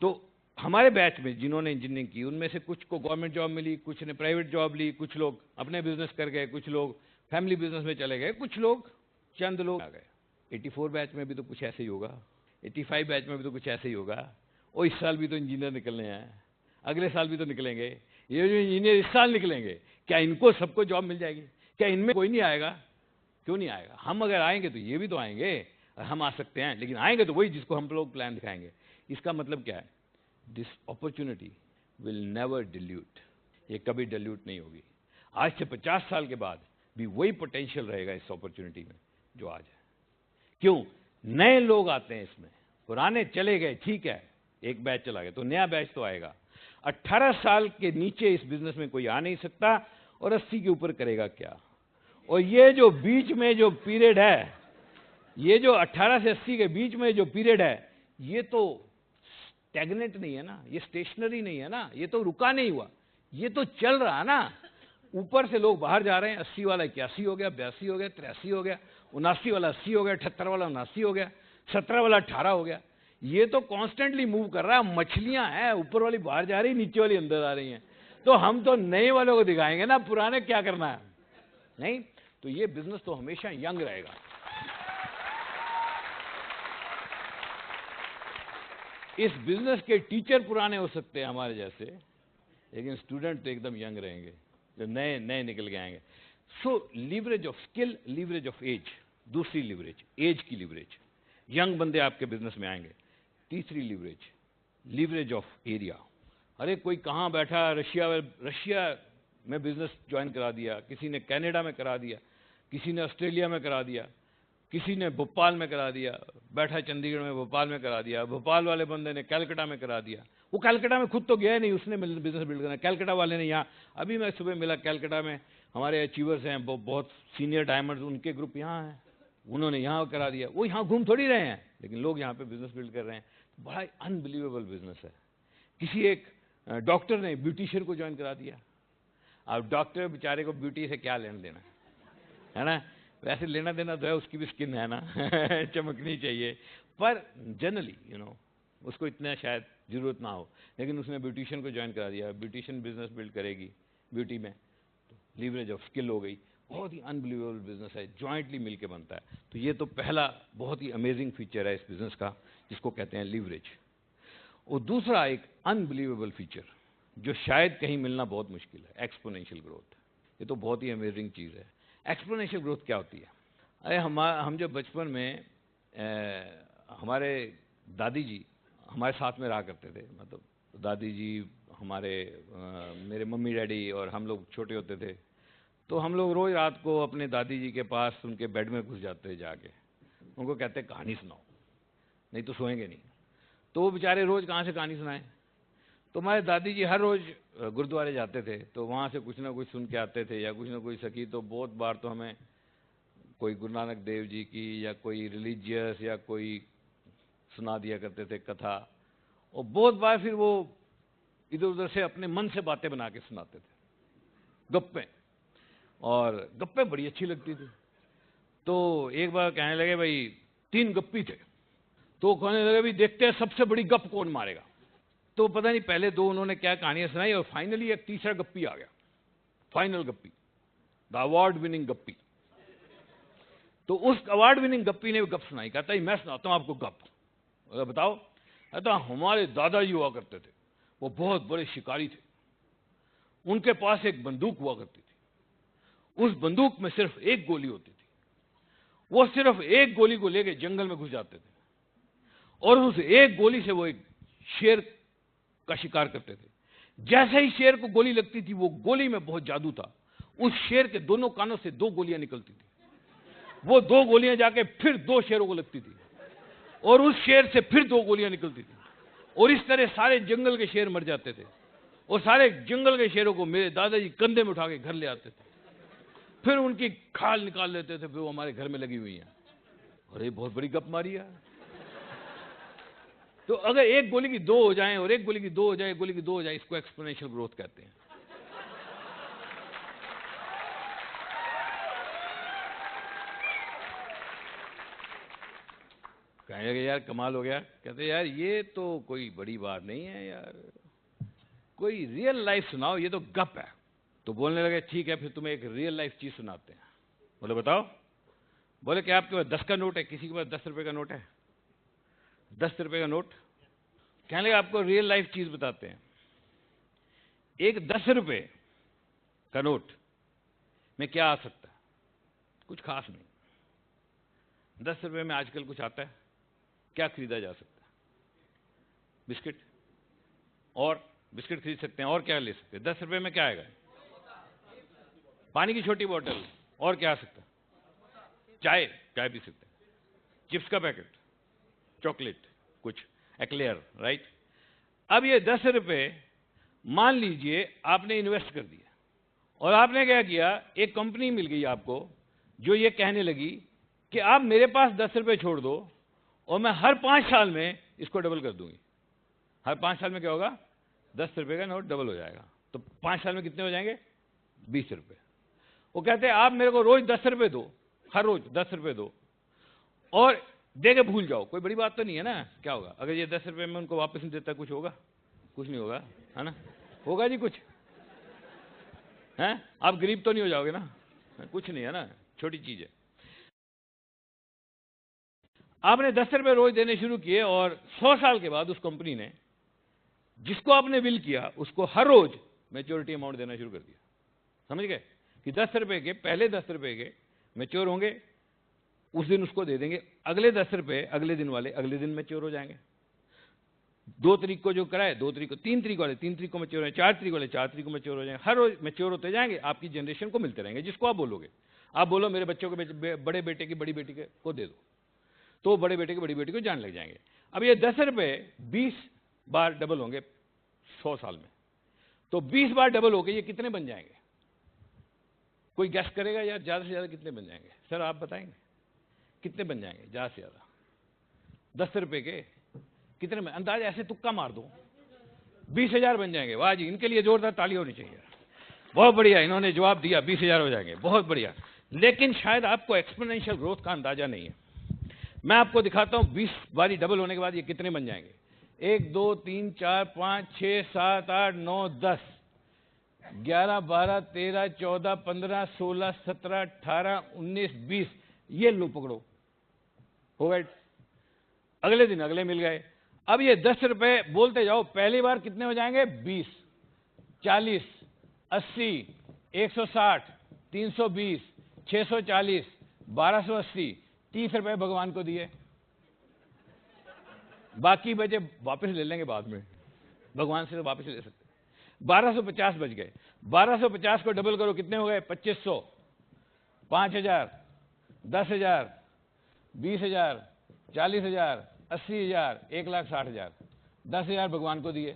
तो हमारे बैच में जिन्होंने इंजीनियरिंग की, उनमें से कुछ को गवर्नमेंट जॉब मिली, कुछ ने प्राइवेट जॉब ली, कुछ लोग अपने बिजनेस कर गए, कुछ लोग फैमिली बिजनेस में चले गए, कुछ लोग, चंद लोग आ गए। 84 बैच में भी तो कुछ ऐसे ही होगा, 85 बैच में भी तो कुछ ऐसे ही होगा। और इस साल भी तो इंजीनियर निकलने हैं, अगले साल भी तो निकलेंगे। ये जो इंजीनियर इस साल निकलेंगे, क्या इनको सबको जॉब मिल जाएगी? क्या इनमें कोई नहीं आएगा? क्यों नहीं आएगा? हम अगर आएंगे तो ये भी तो आएंगे, और हम आ सकते हैं, लेकिन आएंगे तो वही जिसको हम लोग प्लान दिखाएंगे। इसका मतलब क्या है? This opportunity will never dilute, ये कभी डिल्यूट नहीं होगी। आज से 50 साल के बाद भी वही पोटेंशियल रहेगा इस अपॉर्चुनिटी में जो आज है। क्यों? नए लोग आते हैं इसमें, पुराने चले गए, ठीक है, एक बैच चला गया, तो नया बैच तो आएगा। 18 साल के नीचे इस बिजनेस में कोई आ नहीं सकता, और 80 के ऊपर करेगा क्या? और ये जो बीच में जो पीरियड है, ये जो 18 से 80 के बीच में जो पीरियड है, ये तो स्टैग्नेंट नहीं है ना, ये स्टेशनरी नहीं है ना, ये तो रुका नहीं हुआ, ये तो चल रहा है ना। ऊपर से लोग बाहर जा रहे हैं, 80 वाला 81 हो गया, 82 हो गया, 83 हो गया, 79 वाला 80 हो गया, 78 वाला 79 हो गया, 17 वाला 18 हो गया। ये तो कॉन्स्टेंटली मूव कर रहा है। मछलियां हैं, ऊपर वाली बाहर जा रही, नीचे वाली अंदर आ रही हैं। तो हम तो नए वालों को दिखाएंगे ना, पुराने क्या करना है? नहीं, तो ये बिजनेस तो हमेशा यंग रहेगा। इस बिजनेस के टीचर पुराने हो सकते हैं हमारे जैसे, लेकिन स्टूडेंट तो एकदम यंग रहेंगे, जो नए नए निकल के आएंगे। So leverage of skill, leverage of age, दूसरी लीवरेज, एज की लीवरेज, यंग बंदे आपके बिजनेस में आएंगे। तीसरी लीवरेज, लीवरेज ऑफ एरिया। अरे कोई कहाँ बैठा, रशिया में बिजनेस ज्वाइन करा दिया, किसी ने कनाडा में करा दिया, किसी ने ऑस्ट्रेलिया में करा दिया, किसी ने भोपाल में करा दिया, बैठा चंडीगढ़ में, भोपाल में करा दिया, भोपाल वाले बंदे ने कलकत्ता में करा दिया। वो कलकत्ता में खुद तो गया नहीं, उसने बिजनेस बिल्ड करना, कलकत्ता वाले ने यहाँ। अभी मैं सुबह मिला, कलकत्ता में हमारे अचीवर्स हैं, बहुत सीनियर डायमंड्स, उनके ग्रुप यहाँ हैं, उन्होंने यहाँ करा दिया। वो यहाँ घूम थोड़ी रहे हैं, लेकिन लोग यहाँ पे बिजनेस बिल्ड कर रहे हैं। बड़ा अनबिलीवेबल बिजनेस है किसी एक डॉक्टर ने ब्यूटिशियन को ज्वाइन करा दिया। अब डॉक्टर बेचारे को ब्यूटी से क्या लेना देना, है ना? वैसे लेना देना तो है, उसकी भी स्किन है ना चमकनी चाहिए, पर जनरली उसको इतना शायद जरूरत ना हो, लेकिन उसने ब्यूटिशियन को ज्वाइन करा दिया। ब्यूटिशियन बिजनेस बिल्ड करेगी ब्यूटी में, तो लीवरेज ऑफ स्किल हो गई। बहुत ही अनबिलीवेबल बिजनेस है, जॉइंटली मिलके बनता है। तो ये तो पहला बहुत ही अमेजिंग फीचर है इस बिजनेस का, जिसको कहते हैं लीवरेज। और दूसरा एक अनबिलीवेबल फीचर जो शायद कहीं मिलना बहुत मुश्किल है, एक्सपोनेंशियल ग्रोथ। ये तो बहुत ही अमेजिंग चीज़ है। एक्सपोनेंशियल ग्रोथ क्या होती है? अरे हम जब बचपन में हमारे दादी जी हमारे साथ में रहा करते थे, मतलब दादी जी हमारे मेरे मम्मी डैडी और हम लोग छोटे होते थे, तो हम लोग रोज़ रात को अपने दादी जी के पास उनके बेड में घुस जाते थे जाके। उनको कहते कहानी सुनाओ, नहीं तो सोएंगे नहीं। तो वो बेचारे रोज़ कहाँ से कहानी सुनाएं। तो हमारे दादी जी हर रोज़ गुरुद्वारे जाते थे, तो वहाँ से कुछ ना कुछ सुन के आते थे, या कुछ ना कुछ सखी। तो बहुत बार तो हमें कोई गुरु नानक देव जी की या कोई रिलीजियस या कोई सुना दिया करते थे कथा, और बहुत बार फिर वो इधर उधर से अपने मन से बातें बना के सुनाते थे, गप्पे। और गप्पे बड़ी अच्छी लगती थी। तो एक बार कहने लगे भाई 3 गप्पी थे, तो कहने लगे भाई देखते हैं सबसे बड़ी गप कौन मारेगा। तो पता नहीं पहले 2 उन्होंने क्या कहानियां सुनाई, और फाइनली एक तीसरा गप्पी आ गया, final guppy, the award winning guppy. तो उस अवार्ड विनिंग गप्पी ने गप सुनाई। कहता है मैं सुनाता हूं आपको गप। बताओ। कहता हमारे दादाजी हुआ करते थे, वो बहुत बड़े शिकारी थे। उनके पास एक बंदूक हुआ करती थी। उस बंदूक में सिर्फ एक गोली होती थी। वो सिर्फ एक गोली को लेके जंगल में घुस जाते थे, और उस एक गोली से वो एक शेर का शिकार करते थे। जैसे ही शेर को गोली लगती थी, वो गोली में बहुत जादू था। उस शेर के दोनों कानों से 2 गोलियां निकलती थी। वो 2 गोलियां जाके फिर 2 शेरों को लगती थी, और उस शेर से फिर 2 गोलियां निकलती थी, और इस तरह सारे जंगल के शेर मर जाते थे। और सारे जंगल के शेरों को मेरे दादाजी कंधे में उठा के घर ले आते थे, फिर उनकी खाल निकाल लेते थे, फिर वो हमारे घर में लगी हुई है। और ये बहुत बड़ी गप मारी है। तो अगर एक गोली की 2 हो जाए, और एक गोली की 2 हो जाए, एक गोली की 2 हो जाए, इसको एक्सपोनेंशियल ग्रोथ कहते हैं। कहने लगे यार कमाल हो गया। कहते यार ये तो कोई बड़ी बात नहीं है यार, कोई रियल लाइफ सुनाओ, ये तो गप है। तो बोलने लगे ठीक है, फिर तुम्हें एक रियल लाइफ चीज सुनाते हैं। बोले बताओ। बोले क्या आपके पास 10 का नोट है? किसी के पास 10 रुपए का नोट है? 10 रुपए का नोट। कहने लगे आपको रियल लाइफ चीज बताते हैं। एक 10 रुपए का नोट में क्या आ सकता है? कुछ खास नहीं। 10 रुपए में आजकल कुछ आता है? क्या खरीदा जा सकता है? बिस्किट। और बिस्किट खरीद सकते हैं, और क्या ले सकते हैं? 10 रुपए में क्या आएगा? पानी की छोटी बोतल। और क्या आ सकता है? चाय पी सकते हैं। चिप्स का पैकेट, चॉकलेट, कुछ एक्लेयर, राइट। अब ये 10 रुपए मान लीजिए आपने इन्वेस्ट कर दिया, और आपने क्या किया, एक कंपनी मिल गई आपको जो ये कहने लगी कि आप मेरे पास 10 रुपए छोड़ दो और मैं हर 5 साल में इसको डबल कर दूंगी। हर 5 साल में क्या होगा? 10 रुपए का नोट डबल हो जाएगा। तो 5 साल में कितने हो जाएंगे? 20 रुपए। वो कहते हैं आप मेरे को रोज 10 रुपए दो, हर रोज 10 रुपए दो, और दे के भूल जाओ। कोई बड़ी बात तो नहीं है ना। क्या होगा अगर ये 10 रुपए में उनको वापस नहीं देता? कुछ होगा? कुछ नहीं होगा, है ना? होगा जी कुछ? हैं? आप गरीब तो नहीं हो जाओगे ना? कुछ नहीं है ना, छोटी चीज है। आपने 10 रुपए रोज देने शुरू किए, और 100 साल के बाद उस कंपनी ने जिसको आपने बिल किया उसको हर रोज मैच्योरिटी अमाउंट देना शुरू कर दिया। समझ गए कि 10 रुपए के, पहले 10 रुपए के मैच्योर होंगे, उस दिन उसको दे देंगे। अगले 10 रुपए अगले दिन वाले अगले दिन मैच्योर हो जाएंगे। 2 तारीख को जो कराए 2 तारीख को, 3 तारीख वाले 3 तारीख को मैच्योर हो, 4 तारीख वाले 4 तारीख को मैच्योर हो जाएंगे। हर रोज मैच्योर होते जाएंगे, आपकी जनरेशन को मिलते रहेंगे। जिसको आप बोलोगे, आप बोलो मेरे बच्चों को, बड़े बेटे की बड़ी बेटी को दे दो, तो बड़े बेटे की बड़ी बेटी को जान लग जाएंगे। अब ये 10 रुपए 20 बार डबल होंगे 100 साल में, तो 20 बार डबल होके ये कितने बन जाएंगे? कोई गैस करेगा यार? ज्यादा से ज्यादा कितने बन जाएंगे? सर आप बताएंगे कितने बन जाएंगे ज्यादा से ज्यादा? 10 रुपए के कितने में? अंदाज ऐसे तुक्का मार दो। 20,000 बन जाएंगे। वाह जी, इनके लिए जोरदार ताली होनी चाहिए। बहुत बढ़िया, इन्होंने जवाब दिया, 20,000 हो जाएंगे, बहुत बढ़िया। लेकिन शायद आपको एक्सपोनेंशियल ग्रोथ का अंदाजा नहीं है। मैं आपको दिखाता हूं 20 बारी डबल होने के बाद ये कितने बन जाएंगे। 1 2 3 4 5 6 7 8 9 10 11 12 13 14 15 16 17 18 19 20, ये लो पकड़ो, हो गए। अगले दिन अगले मिल गए। अब ये 10 रुपए बोलते जाओ, पहली बार कितने हो जाएंगे? 20, 40, 80, 160, 320, 640, 1280, 30 रुपए भगवान को दिए, बाकी बचे वापस ले लेंगे बाद में, भगवान से तो वापस ले सकते। 1250 बच गए। 1250 को डबल करो, कितने हो गए? 2500, 5000, 10,000, 20,000, 40,000, 80,000, 1,60,000। 10,000 भगवान को दिए,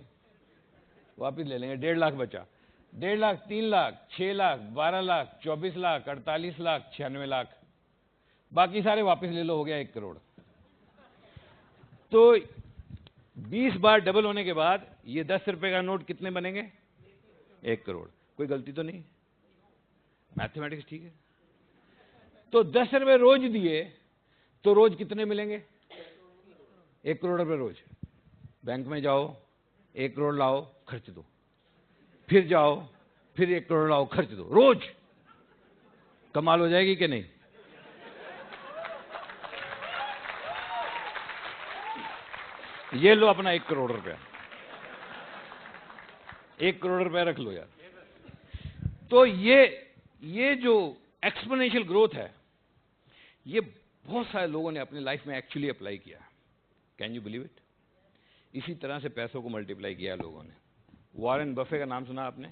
वापिस ले लेंगे। 1.5 लाख बचा। 1.5 लाख, 3 लाख, 6 लाख, 12 लाख, 24 लाख, 48 लाख, 96 लाख, बाकी सारे वापस ले लो, हो गया 1 करोड़। तो 20 बार डबल होने के बाद ये 10 रुपए का नोट कितने बनेंगे? 1 करोड़। कोई गलती तो नहीं? मैथमेटिक्स ठीक है। तो 10 रुपए रोज दिए तो रोज कितने मिलेंगे? 1 करोड़ रुपए रोज। बैंक में जाओ, 1 करोड़ लाओ, खर्च दो, फिर जाओ, फिर 1 करोड़ लाओ, खर्च दो, रोज। कमाल हो जाएगी कि नहीं? ये लो अपना 1 करोड़ रुपया। 1 करोड़ रुपया रख लो यार। तो ये जो एक्सपोनेंशियल ग्रोथ है, ये बहुत सारे लोगों ने अपनी लाइफ में एक्चुअली अप्लाई किया। Can you believe it? इसी तरह से पैसों को मल्टीप्लाई किया लोगों ने। वॉरेन बफे का नाम सुना आपने?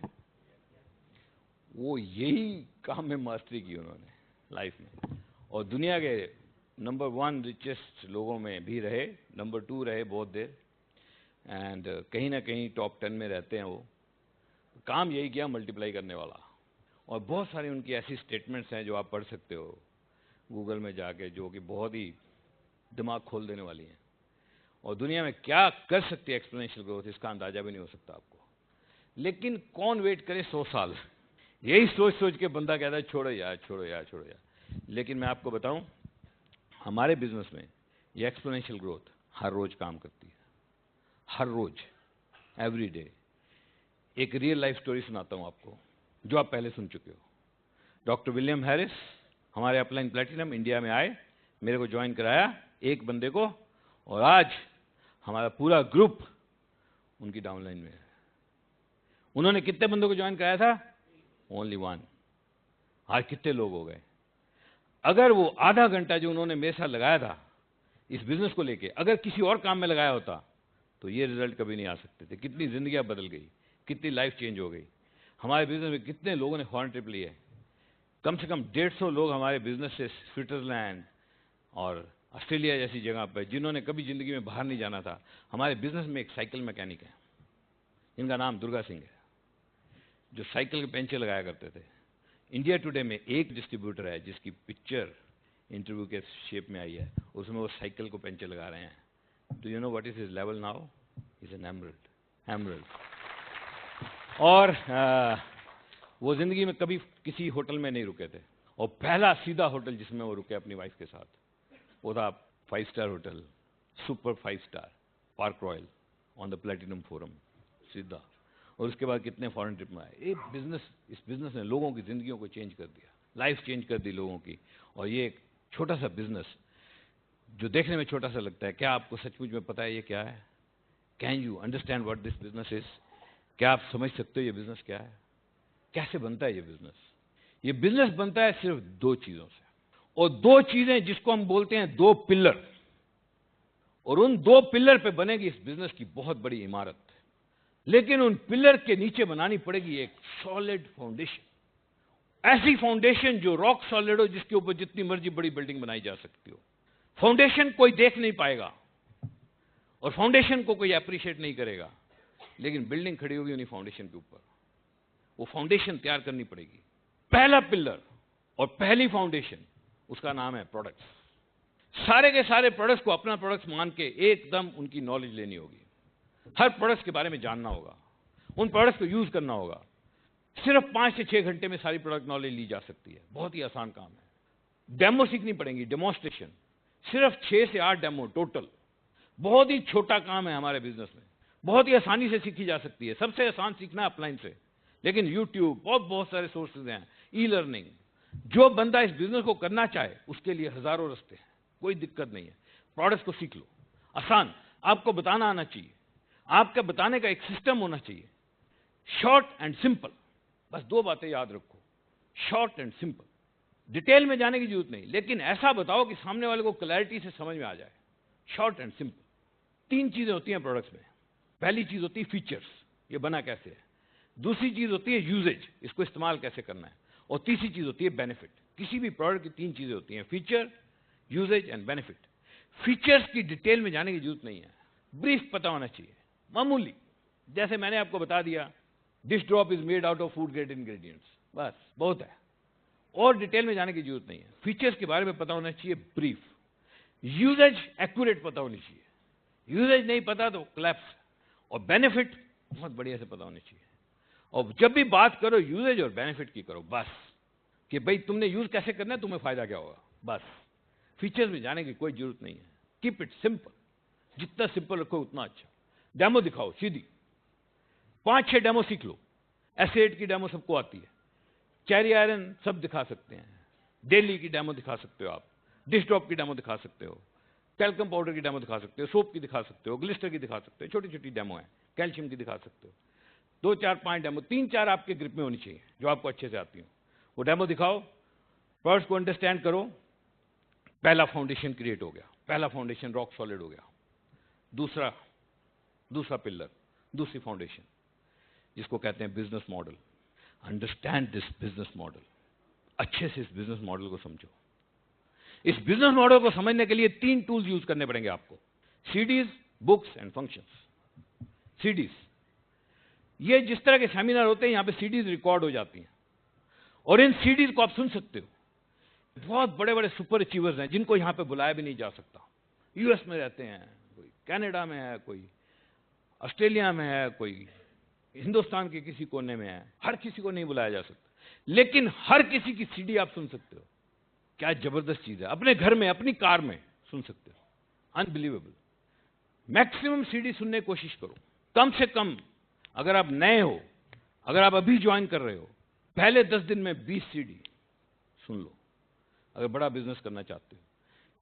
वो यही काम में मास्टरी की उन्होंने लाइफ में, और दुनिया के नंबर 1 रिचेस्ट लोगों में भी रहे, नंबर 2 रहे बहुत देर, एंड कहीं ना कहीं टॉप 10 में रहते हैं। वो काम यही किया, मल्टीप्लाई करने वाला। और बहुत सारी उनकी ऐसी स्टेटमेंट्स हैं जो आप पढ़ सकते हो गूगल में जाके, जो कि बहुत ही दिमाग खोल देने वाली हैं। और दुनिया में क्या कर सकती है एक्सपोनेंशियल ग्रोथ, इसका अंदाजा भी नहीं हो सकता आपको। लेकिन कौन वेट करे 100 साल? यही सोच सोच के बंदा कहता है छोड़ो यार, छोड़ो यार, छोड़ो यार। लेकिन मैं आपको बताऊं, हमारे बिजनेस में ये एक्सपोनेंशियल ग्रोथ हर रोज काम करती है, हर रोज, एवरी डे। एक रियल लाइफ स्टोरी सुनाता हूं आपको, जो आप पहले सुन चुके हो। डॉक्टर विलियम हैरिस हमारे अपलाइन प्लैटिनम इंडिया में आए, मेरे को ज्वाइन कराया एक बंदे को, और आज हमारा पूरा ग्रुप उनकी डाउनलाइन में है। उन्होंने कितने बंदों को ज्वाइन कराया था? ओनली 1। आज कितने लोग हो गए? अगर वो आधा घंटा जो उन्होंने मेरे साथ लगाया था इस बिजनेस को लेके, अगर किसी और काम में लगाया होता तो ये रिजल्ट कभी नहीं आ सकते थे। कितनी जिंदगियां बदल गई, कितनी लाइफ चेंज हो गई। हमारे बिजनेस में कितने लोगों ने फॉरेन ट्रिप ली है? कम से कम 150 लोग हमारे बिजनेस से स्विट्जरलैंड और ऑस्ट्रेलिया जैसी जगह पर, जिन्होंने कभी जिंदगी में बाहर नहीं जाना था। हमारे बिजनेस में एक साइकिल मैकेनिक है, इनका नाम दुर्गा सिंह है, जो साइकिल के पेंचर लगाया करते थे। इंडिया टुडे में एक डिस्ट्रीब्यूटर है जिसकी पिक्चर इंटरव्यू के शेप में आई है, उसमें वो साइकिल को पेंचर लगा रहे हैं। Do you know what is his level now? Is an emerald. और वो जिंदगी में कभी किसी होटल में नहीं रुके थे, और पहला सीधा होटल जिसमें वो रुके अपनी वाइफ के साथ, वो था 5 star hotel, super 5 star, park royal on the platinum forum, सीधा। और उसके बाद कितने फॉरेन ट्रिप में आए। इस बिजनेस ने लोगों की जिंदगियों को चेंज कर दिया, लाइफ चेंज कर दी लोगों की। और ये एक छोटा सा बिजनेस जो देखने में छोटा सा लगता है, क्या आपको सचमुच में पता है ये क्या है? Can you understand what this business is? क्या आप समझ सकते हो ये बिजनेस क्या है? कैसे बनता है ये बिजनेस? ये बिजनेस बनता है सिर्फ 2 चीजों से, और 2 चीजें जिसको हम बोलते हैं 2 पिलर, और उन 2 पिलर पे बनेगी इस बिजनेस की बहुत बड़ी इमारत। लेकिन उन पिलर के नीचे बनानी पड़ेगी एक सॉलिड फाउंडेशन, ऐसी फाउंडेशन जो रॉक सॉलिड हो, जिसके ऊपर जितनी मर्जी बड़ी बिल्डिंग बनाई जा सकती हो। फाउंडेशन कोई देख नहीं पाएगा और फाउंडेशन को कोई अप्रिशिएट नहीं करेगा, लेकिन बिल्डिंग खड़ी होगी उन्हीं फाउंडेशन के ऊपर। वो फाउंडेशन तैयार करनी पड़ेगी। पहला पिलर और पहली फाउंडेशन, उसका नाम है प्रोडक्ट्स। सारे के सारे प्रोडक्ट्स को अपना प्रोडक्ट्स मान के एकदम उनकी नॉलेज लेनी होगी। हर प्रोडक्ट्स के बारे में जानना होगा, उन प्रोडक्ट्स को यूज करना होगा। सिर्फ 5 से 6 घंटे में सारी प्रोडक्ट नॉलेज ली जा सकती है, बहुत ही आसान काम है। डेमो सीखनी पड़ेंगी, डेमोन्स्ट्रेशन, सिर्फ 6 से 8 डेमो टोटल। बहुत ही छोटा काम है हमारे बिजनेस में, बहुत ही आसानी से सीखी जा सकती है। सबसे आसान सीखना है अपलाइन से, लेकिन यूट्यूब बहुत सारे सोर्सेज हैं, ई लर्निंग। जो बंदा इस बिजनेस को करना चाहे उसके लिए हजारों रास्ते हैं, कोई दिक्कत नहीं है। प्रोडक्ट्स को सीख लो, आसान, आपको बताना आना चाहिए, आपका बताने का एक सिस्टम होना चाहिए, शॉर्ट एंड सिंपल। बस 2 बातें याद रखो, शॉर्ट एंड सिंपल। डिटेल में जाने की जरूरत नहीं, लेकिन ऐसा बताओ कि सामने वाले को क्लैरिटी से समझ में आ जाए। Short and simple. 3 चीजें होती हैं प्रोडक्ट्स में। पहली चीज होती है फीचर्स, ये बना कैसे है। दूसरी चीज होती है यूजेज, इसको इस्तेमाल कैसे करना है। और तीसरी चीज होती है बेनिफिट। किसी भी प्रोडक्ट की 3 चीजें होती हैं, feature, usages and benefit. Features की डिटेल में जाने की जरूरत नहीं है, ब्रीफ पता होना चाहिए, मामूली। जैसे मैंने आपको बता दिया, this drop is made out of food grade ingredients, बस बहुत है, और डिटेल में जाने की जरूरत नहीं है। फीचर्स के बारे में पता होना चाहिए, ब्रीफ। यूजेज एक्यूरेट पता होनी चाहिए, यूजेज नहीं पता तो क्लैप्स। और बेनिफिट बहुत बढ़िया से पता होने चाहिए। और जब भी बात करो यूजेज और बेनिफिट की करो, बस, कि भाई तुमने यूज कैसे करना है, तुम्हें फायदा क्या होगा, बस। फीचर्स में जाने की कोई जरूरत नहीं है। कीप इट सिंपल, जितना सिंपल रखो उतना अच्छा। डेमो दिखाओ सीधी, 5-6 डेमो सीख लो। एसेट की डेमो सबको आती है, चेरी आयरन सब दिखा सकते हैं, डेली की डेमो दिखा सकते हो आप, डिश ड्रॉप की डेमो दिखा सकते हो, टैल्कम पाउडर की डेमो दिखा सकते हो, सोप की दिखा सकते हो, ग्लिस्टर की दिखा सकते हो, छोटी छोटी डेमो है, कैल्शियम की दिखा सकते हो। 2, 4, 5 डेमो, 3-4 आपके ग्रिप में होनी चाहिए जो आपको अच्छे से आती हो। वो डेमो दिखाओ, प्रोडक्ट्स को अंडरस्टैंड करो। पहला फाउंडेशन क्रिएट हो गया, पहला फाउंडेशन रॉक सॉलिड हो गया। दूसरा पिलर, दूसरी फाउंडेशन, जिसको कहते हैं business model. Understand this business model, अच्छे से इस बिजनेस मॉडल को समझो। इस बिजनेस मॉडल को समझने के लिए 3 टूल्स यूज करने पड़ेंगे आपको, CDs, books and functions. CDs, ये जिस तरह के सेमिनार होते हैं यहां पे सीडीज रिकॉर्ड हो जाती हैं, और इन सीडीज को आप सुन सकते हो। बहुत बड़े बड़े सुपर अचीवर्स हैं जिनको यहां पे बुलाया भी नहीं जा सकता। यूएस में रहते हैं, कोई कनाडा में है, कोई ऑस्ट्रेलिया में है, कोई हिंदुस्तान के किसी कोने में है। हर किसी को नहीं बुलाया जा सकता, लेकिन हर किसी की सीडी आप सुन सकते हो। क्या जबरदस्त चीज है, अपने घर में, अपनी कार में सुन सकते हो, अनबिलीवेबल। मैक्सिमम सीडी सुनने की कोशिश करो, कम से कम। अगर आप नए हो, अगर आप अभी ज्वाइन कर रहे हो, पहले 10 दिन में 20 सीडी सुन लो, अगर बड़ा बिजनेस करना चाहते हो।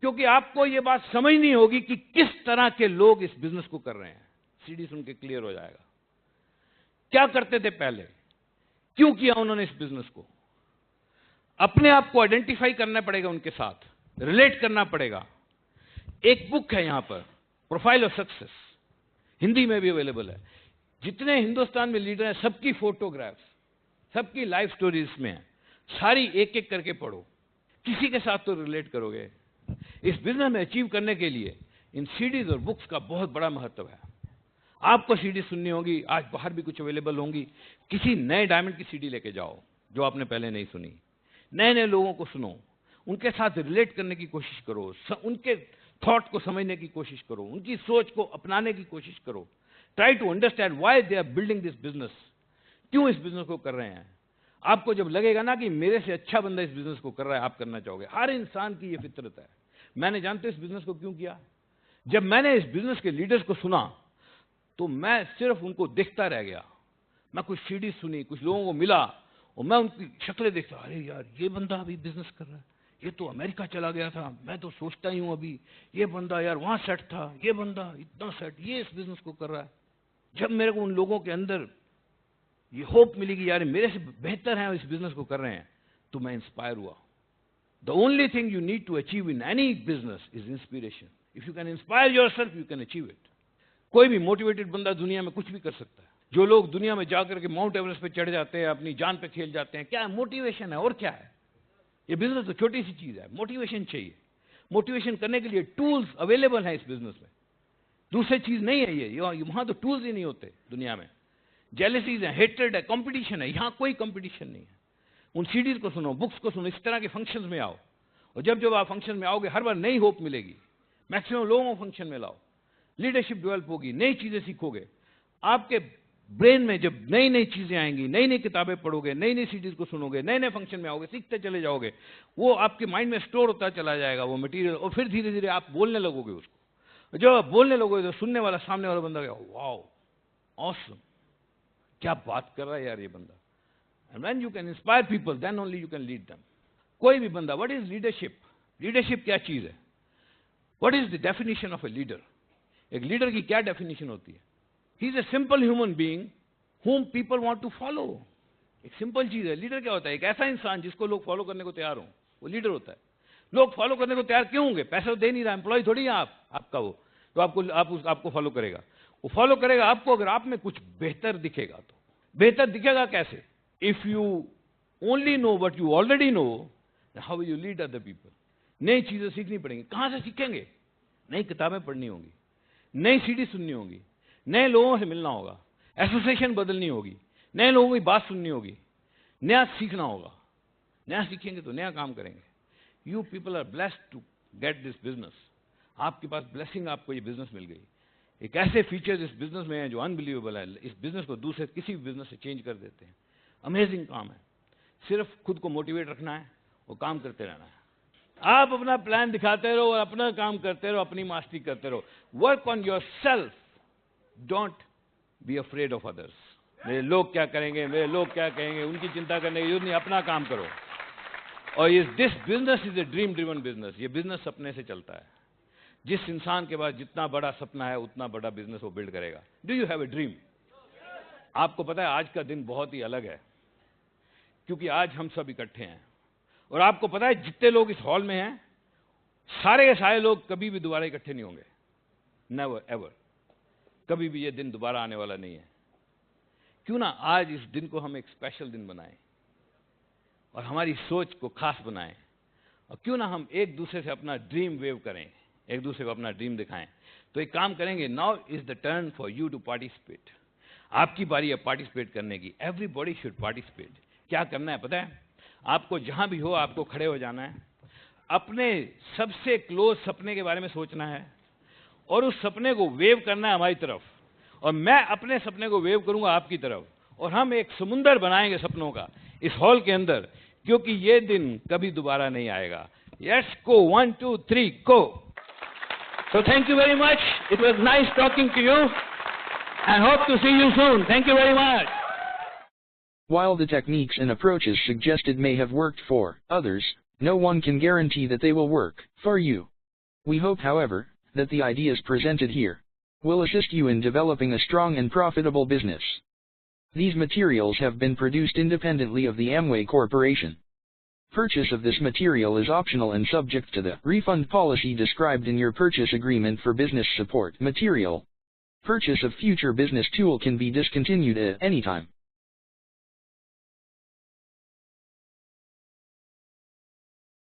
क्योंकि आपको यह बात समझनी होगी कि किस तरह के लोग इस बिजनेस को कर रहे हैं। सीडी सुन के क्लियर हो जाएगा। क्या करते थे पहले, क्यों किया उन्होंने इस बिजनेस को, अपने आप को आइडेंटिफाई करना पड़ेगा, उनके साथ रिलेट करना पड़ेगा। एक बुक है यहां पर, प्रोफाइल ऑफ सक्सेस, हिंदी में भी अवेलेबल है। जितने हिंदुस्तान में लीडर हैं सबकी फोटोग्राफ्स, सबकी लाइफ स्टोरीज में है, सारी एक एक करके पढ़ो, किसी के साथ तो रिलेट करोगे। इस बिजनेस में अचीव करने के लिए इन सीडीज और बुक्स का बहुत बड़ा महत्व है। आपको सीडी सुननी होगी, आज बाहर भी कुछ अवेलेबल होंगी। किसी नए डायमंड की सीडी लेके जाओ जो आपने पहले नहीं सुनी, नए नए लोगों को सुनो, उनके साथ रिलेट करने की कोशिश करो, उनके थॉट को समझने की कोशिश करो, उनकी सोच को अपनाने की कोशिश करो। Try to understand why they are building this business, क्यों इस बिजनेस को कर रहे हैं। आपको जब लगेगा ना कि मेरे से अच्छा बंदा इस बिजनेस को कर रहा है, आप करना चाहोगे। हर इंसान की ये फितरत है। मैंने जानते इस बिजनेस को क्यों किया, जब मैंने इस बिजनेस के लीडर्स को सुना तो मैं सिर्फ उनको देखता रह गया। मैं कुछ सीडी सुनी, कुछ लोगों को मिला, और मैं उनकी शक्लें देखता, अरे यार ये बंदा अभी बिजनेस कर रहा है, ये तो अमेरिका चला गया था, मैं तो सोचता ही हूं अभी, ये बंदा यार वहां सेट था, ये बंदा इतना सेट, ये इस बिजनेस को कर रहा है। जब मेरे को उन लोगों के अंदर ये होप मिली कि यार मेरे से बेहतर हैं इस बिजनेस को कर रहे हैं, तो मैं इंस्पायर हुआ। The only thing you need to achieve in any business is inspiration. If you can inspire yourself, you can achieve it. कोई भी मोटिवेटेड बंदा दुनिया में कुछ भी कर सकता है। जो लोग दुनिया में जाकर के माउंट एवरेस्ट पे चढ़ जाते हैं, अपनी जान पे खेल जाते हैं, क्या मोटिवेशन है और क्या है। ये बिजनेस तो छोटी सी चीज है, मोटिवेशन चाहिए। मोटिवेशन करने के लिए टूल्स अवेलेबल हैं इस बिजनेस में, दूसरी चीज नहीं है ये। वहां तो टूल्स ही नहीं होते दुनिया में। जेलसीज है, हेट्रेड है, कंपटीशन है, यहां कोई कंपटीशन नहीं है। उन सीडीज को सुनो, बुक्स को सुनो, इस तरह के फंक्शंस में आओ, और जब जब आप फंक्शन में आओगे हर बार नई होप मिलेगी। मैक्सिमम लोगों को फंक्शन में लाओ, लीडरशिप डेवलप होगी, नई चीजें सीखोगे। आपके ब्रेन में जब नई नई चीजें आएंगी, नई नई किताबें पढ़ोगे, नई नई सीडीज को सुनोगे, नए नए फंक्शन में आओगे, सीखते चले जाओगे, वो आपके माइंड में स्टोर होता चला जाएगा वो मटेरियल, और फिर धीरे धीरे आप बोलने लगोगे उसको। जब आप बोलने लगोगे तो सुनने वाला, सामने वाला बंदा कहेगा, वाओ ऑसम, क्या बात कर रहा है यार ये बंदा। And when you can inspire people, then only you can lead them. कोई भी बंदा, व्हाट इज लीडरशिप? लीडरशिप क्या चीज है? What is the definition of a leader? एक लीडर की क्या डेफिनेशन होती है? He is a simple human being whom people want to follow। एक सिंपल चीज है। लीडर क्या होता है? एक ऐसा इंसान जिसको लोग फॉलो करने को तैयार हो, वो लीडर होता है। लोग फॉलो करने को तैयार क्यों होंगे? पैसा तो दे नहीं रहा, एम्प्लॉय थोड़ी है आपका वो, तो आपको फॉलो करेगा। वो फॉलो करेगा आपको अगर आप में कुछ बेहतर दिखेगा। तो बेहतर दिखेगा कैसे? If you only know what you already know, how will you lead other people? नई चीजें सीखनी पड़ेंगी। कहां से सीखेंगे? नई किताबें पढ़नी होंगी, नई सीडी सुननी होगी, नए लोगों से मिलना होगा, एसोसिएशन बदलनी होगी, नए लोगों की बात सुननी होगी, नया सीखना होगा। नया सीखेंगे तो नया काम करेंगे। You people are blessed to get this business. आपके पास ब्लेसिंग, आपको ये बिजनेस मिल गई। एक ऐसे फीचर्स इस बिजनेस में है जो अनबिलीवेबल है। इस बिजनेस को दूसरे किसी भी बिजनेस से चेंज कर देते हैं। अमेजिंग काम है। सिर्फ खुद को मोटिवेट रखना है और काम करते रहना है। आप अपना प्लान दिखाते रहो और अपना काम करते रहो, अपनी मास्टरी करते रहो। Work on your self, don't be afraid of others. मेरे लोग क्या करेंगे, मेरे लोग क्या कहेंगे, उनकी चिंता करने की जरूरत नहीं, अपना काम करो। और ये this business is a dream driven business. ये बिजनेस सपने से चलता है। जिस इंसान के पास जितना बड़ा सपना है उतना बड़ा बिजनेस वो बिल्ड करेगा। Do you have a dream? आपको पता है आज का दिन बहुत ही अलग है, क्योंकि आज हम सब इकट्ठे हैं। और आपको पता है जितने लोग इस हॉल में हैं, सारे के सारे लोग कभी भी दोबारा इकट्ठे नहीं होंगे। Never ever. कभी भी ये दिन दोबारा आने वाला नहीं है। क्यों ना आज इस दिन को हम एक स्पेशल दिन बनाएं और हमारी सोच को खास बनाएं। और क्यों ना हम एक दूसरे से अपना ड्रीम वेव करें, एक दूसरे को अपना ड्रीम दिखाएं। तो एक काम करेंगे, now is the turn for you to participate. आपकी बारी है पार्टिसिपेट करने की। Everybody should participate. क्या करना है पता है? आपको जहां भी हो आपको खड़े हो जाना है, अपने सबसे क्लोज सपने के बारे में सोचना है और उस सपने को वेव करना है हमारी तरफ, और मैं अपने सपने को वेव करूंगा आपकी तरफ, और हम एक समुंदर बनाएंगे सपनों का इस हॉल के अंदर, क्योंकि ये दिन कभी दोबारा नहीं आएगा। Let's go, 1 2 3 go. So thank you very much. It was nice talking to you and hope to see you soon. Thank you very much. While the techniques and approaches suggested may have worked for others, no one can guarantee that they will work for you. We hope, however, that the ideas presented here will assist you in developing a strong and profitable business. These materials have been produced independently of the Amway Corporation. Purchase of this material is optional and subject to the refund policy described in your purchase agreement for business support material. Purchase of future business tool can be discontinued at any time.